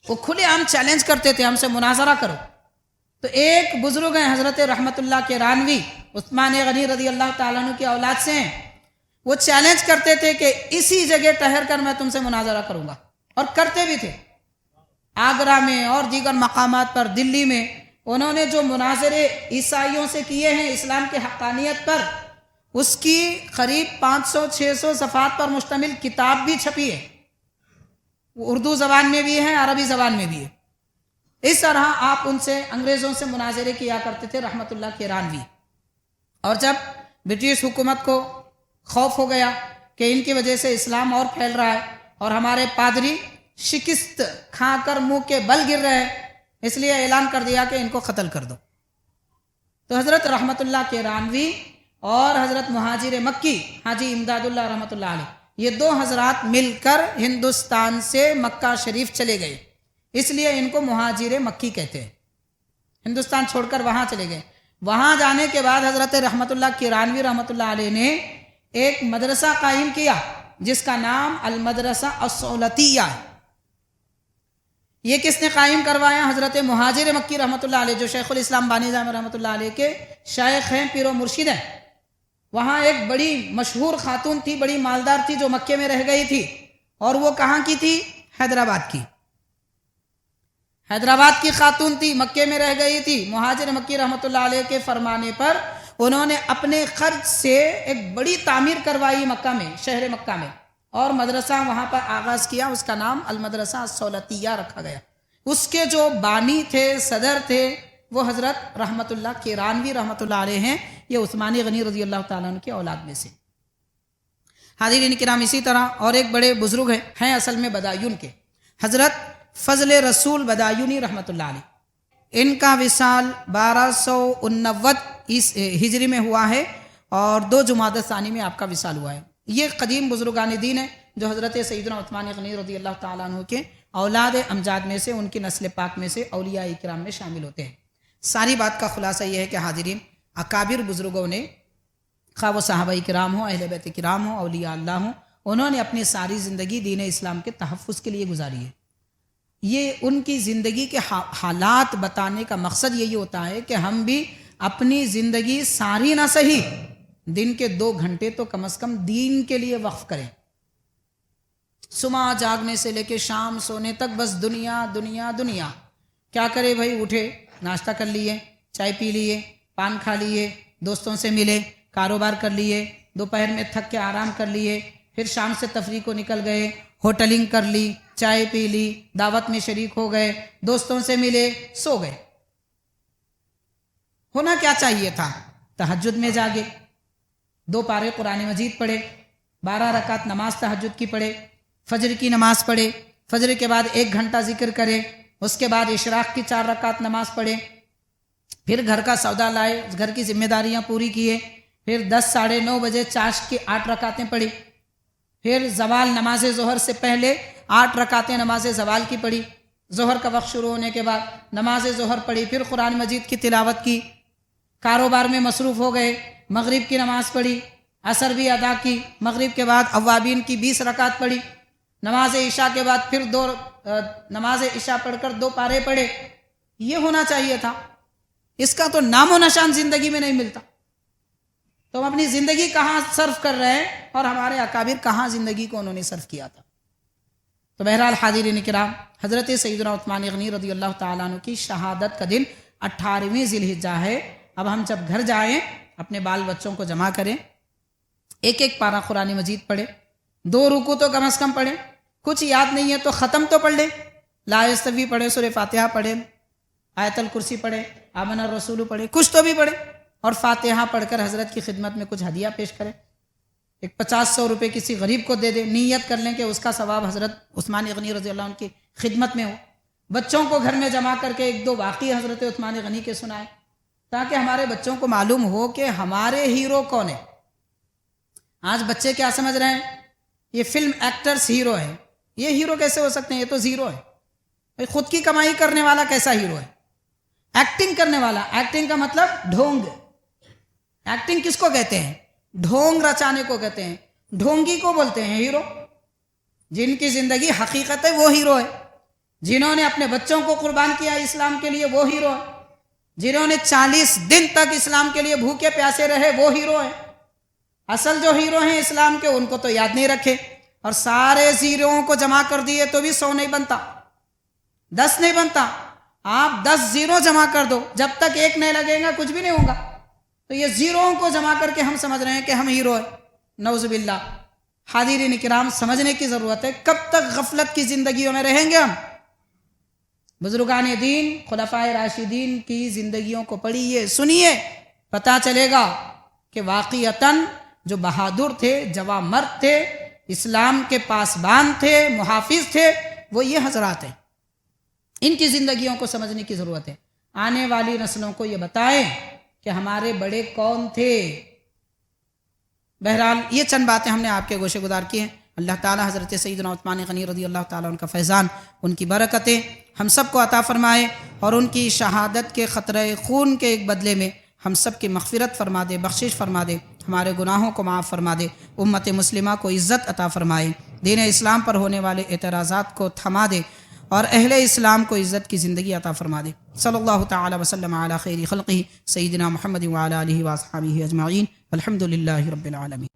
وہ کھلے عام چیلنج کرتے تھے ہم سے مناظرہ کرو۔ تو ایک بزرگ ہیں حضرت رحمت اللہ کیرانوی، عثمان غنی رضی اللہ تعالیٰ عنہ کی اولاد سے ہیں، وہ چیلنج کرتے تھے کہ اسی جگہ ٹھہر کر میں تم سے مناظرہ کروں گا، اور کرتے بھی تھے۔ آگرہ میں اور دیگر مقامات پر، دلی میں انہوں نے جو مناظرے عیسائیوں سے کیے ہیں اسلام کے حقانیت پر، اس کی قریب 500-600 صفحات پر مشتمل کتاب بھی چھپی ہے، وہ اردو زبان میں بھی ہے، عربی زبان میں بھی ہے۔ اس طرح آپ ان سے انگریزوں سے مناظرے کیا کرتے تھے رحمت اللہ کیرانوی۔ اور جب برٹش حکومت کو خوف ہو گیا کہ ان کی وجہ سے اسلام اور پھیل رہا ہے اور ہمارے پادری شکست کھا کر منہ کے بل گر رہے ہیں، اس لیے اعلان کر دیا کہ ان کو قتل کر دو۔ تو حضرت رحمت اللہ کیرانوی اور حضرت مہاجر مکی حاجی امداد اللہ رحمۃ اللہ علیہ، یہ 2 حضرات مل کر ہندوستان سے مکہ شریف چلے گئے، اس لیے ان کو مہاجر مکی کہتے ہیں۔ ہندوستان چھوڑ کر وہاں چلے گئے۔ وہاں جانے کے بعد حضرت رحمت اللہ کیرانوی رحمۃ اللہ علیہ نے ایک مدرسہ قائم کیا جس کا نام المدرسہ الصولتیہ ہے۔ یہ کس نے قائم کروایا؟ حضرت مہاجر مکی رحمۃ اللہ علیہ، جو شیخ الاسلام بانی جامع رحمۃ اللہ علیہ کے شیخ ہیں، پیر و مرشد ہیں۔ وہاں ایک بڑی مشہور خاتون تھی، بڑی مالدار تھی، جو مکے میں رہ گئی تھی، اور وہ کہاں کی تھی؟ حیدرآباد کی۔ حیدرآباد کی خاتون تھی، مکے میں رہ گئی تھی۔ مہاجر مکی رحمۃ اللہ علیہ کے فرمانے پر انہوں نے اپنے خرچ سے ایک بڑی تعمیر کروائی مکہ میں، شہر مکہ میں، اور مدرسہ وہاں پر آغاز کیا۔ اس کا نام المدرسہ الصولتیہ رکھا گیا۔ اس کے جو بانی تھے، صدر تھے، وہ حضرت رحمت اللہ کیرانوی رحمۃ اللہ علیہ ہیں۔ یہ عثمان غنی رضی اللہ تعالیٰ عنہ کے اولاد میں سے۔ حاضرین کرام، اسی طرح اور ایک بڑے بزرگ ہیں اصل میں بدایون کے، حضرت فضل رسول بدایونی رحمۃ اللہ علیہ، ان کا وصال 1289 ہجری میں ہوا ہے اور 2 جمادی الثانی میں آپ کا وصال ہوا ہے۔ یہ قدیم بزرگان دین ہے جو حضرت سیدنا عثمان غنی رضی اللہ تعالیٰ عنہ کے اولاد امجاد میں سے، ان کی نسل پاک میں سے اولیاء کرام میں شامل ہوتے ہیں۔ ساری بات کا خلاصہ یہ ہے کہ حاضرین، اکابر بزرگوں نے، خواہ وہ صحابہ کرام ہوں، اہل بیت کرام ہوں، اولیاء اللہ ہوں، انہوں نے اپنی ساری زندگی دین اسلام کے تحفظ کے لیے گزاری ہے۔ یہ ان کی زندگی کے حالات بتانے کا مقصد یہی ہوتا ہے کہ ہم بھی اپنی زندگی ساری نہ صحیح، دن کے 2 گھنٹے تو کم از کم دین کے لیے وقف کریں۔ صبح جاگنے سے لے کے شام سونے تک بس دنیا دنیا دنیا۔ کیا کرے بھائی؟ اٹھے، ناشتہ کر لیے، چائے پی لیے، پان کھا لیے، دوستوں سے ملے، کاروبار کر لیے، دوپہر میں تھک کے آرام کر لیے، پھر شام سے تفریح کو نکل گئے، ہوٹلنگ کر لی، چائے پی لی، دعوت میں شریک ہو گئے، دوستوں سے ملے، سو گئے۔ ہونا کیا چاہیے تھا؟ تہجد میں جاگے، 2 پارے قرآن مجید پڑھے، 12 رکعت نماز تہجد کی پڑھے، فجر کی نماز پڑھے، فجر کے بعد 1 گھنٹہ ذکر کرے، اس کے بعد اشراق کی 4 رکعت نماز پڑھے، پھر گھر کا سودا لائے، گھر کی ذمہ داریاں پوری کیے، پھر 10 ساڑھے 9 بجے چاشت کی 8 رکعتیں پڑھی، پھر زوال نماز ظہر سے پہلے 8 رکعتیں نماز زوال کی پڑھی، ظہر کا وقت شروع ہونے کے بعد نماز ظہر پڑھی، پھر قرآن مجید کی تلاوت کی، کاروبار میں مصروف ہو گئے، مغرب کی نماز پڑھی، عصر بھی ادا کی، مغرب کے بعد اوابین کی 20 رکعت پڑھی، نماز عشاء کے بعد پھر نماز عشاء پڑھ کر 2 پارے پڑھے۔ یہ ہونا چاہیے تھا، اس کا تو نام و نشان زندگی میں نہیں ملتا۔ تو ہم اپنی زندگی کہاں صرف کر رہے ہیں اور ہمارے اکابر کہاں زندگی کو انہوں نے صرف کیا تھا۔ تو بہرحال حاضرین کرام، حضرت سیدنا عثمان غنی رضی اللہ تعالیٰ عنہ کی شہادت کا دن 18ویں ذی الحجہ ہے۔ اب ہم جب گھر جائیں، اپنے بال بچوں کو جمع کریں، 1 پارہ قرآن مجید پڑھیں، 2 رکوع تو کم از کم پڑھیں، کچھ یاد نہیں ہے تو ختم تو پڑھ لیں، لا یستوی پڑھیں، سورہ فاتحہ پڑھیں، آیت الکرسی پڑھیں، آمن الرسول پڑھیں، کچھ تو بھی پڑھیں، اور فاتحہ پڑھ کر حضرت کی خدمت میں کچھ ہدیہ پیش کریں، 50-100 روپے کسی غریب کو دے دیں، نیت کر لیں کہ اس کا ثواب حضرت عثمان غنی رضی اللہ عنہ کی خدمت میں ہو۔ بچوں کو گھر میں جمع کر کے 1-2 واقعے حضرت عثمان غنی کے سنائیں، تاکہ ہمارے بچوں کو معلوم ہو کہ ہمارے ہیرو کون ہیں۔ آج بچے کیا سمجھ رہے ہیں؟ یہ فلم ایکٹرز ہیرو ہیں۔ یہ ہیرو کیسے ہو سکتے ہیں؟ یہ تو زیرو ہے۔ خود کی کمائی کرنے والا کیسا ہیرو ہے؟ ایکٹنگ کرنے والا۔ ایکٹنگ کا مطلب ڈھونگ۔ ایکٹنگ کس کو کہتے ہیں؟ ڈھونگ رچانے کو کہتے ہیں، ڈھونگی کو بولتے ہیں ہیرو۔ جن کی زندگی حقیقت ہے وہ ہیرو ہے، جنہوں نے اپنے بچوں کو قربان کیا اسلام کے لیے وہ ہیرو ہے، جنہوں نے 40 دن تک اسلام کے لیے بھوکے پیاسے رہے وہ ہیرو ہے۔ اصل جو ہیرو ہیں اسلام کے، ان کو تو یاد نہیں رکھے، اور سارے زیروؤں کو جمع کر دیے تو بھی 100 نہیں بنتا، 10 نہیں بنتا۔ آپ 10 زیرو جمع کر دو، جب تک 1 نہیں لگے گا کچھ بھی نہیں ہوگا۔ تو یہ زیروؤں کو جمع کر کے ہم سمجھ رہے ہیں کہ ہم ہیرو ہیں، نعوذ باللہ۔ حاضرین کرام، سمجھنے کی ضرورت ہے، کب تک غفلت کی زندگیوں میں رہیں گے ہم؟ بزرگان دین، خلفائے راشدین کی زندگیوں کو پڑھیے، سنیے، پتہ چلے گا کہ واقعتاً جو بہادر تھے، جواں مرد تھے، اسلام کے پاسبان تھے، محافظ تھے، وہ یہ حضرات ہیں۔ ان کی زندگیوں کو سمجھنے کی ضرورت ہے۔ آنے والی نسلوں کو یہ بتائیں کہ ہمارے بڑے کون تھے۔ بہرحال یہ چند باتیں ہم نے آپ کے گوشے گزار کی ہیں۔ اللہ تعالیٰ حضرت سیدنا عثمان غنی رضی اللہ تعالیٰ عنہ کا فیضان، ان کی برکتیں ہم سب کو عطا فرمائے، اور ان کی شہادت کے خطرہ خون کے ایک بدلے میں ہم سب کی مغفرت فرما دے، بخشش فرما دے، ہمارے گناہوں کو معاف فرما دے، امت مسلمہ کو عزت عطا فرمائے، دین اسلام پر ہونے والے اعتراضات کو تھما دے، اور اہل اسلام کو عزت کی زندگی عطا فرما دے۔ صلی اللہ تعالی وسلم علی خیر خلقہ سیدنا محمد وعلی آلہ واصحابہ اجمعین، الحمد للہ رب العالمین۔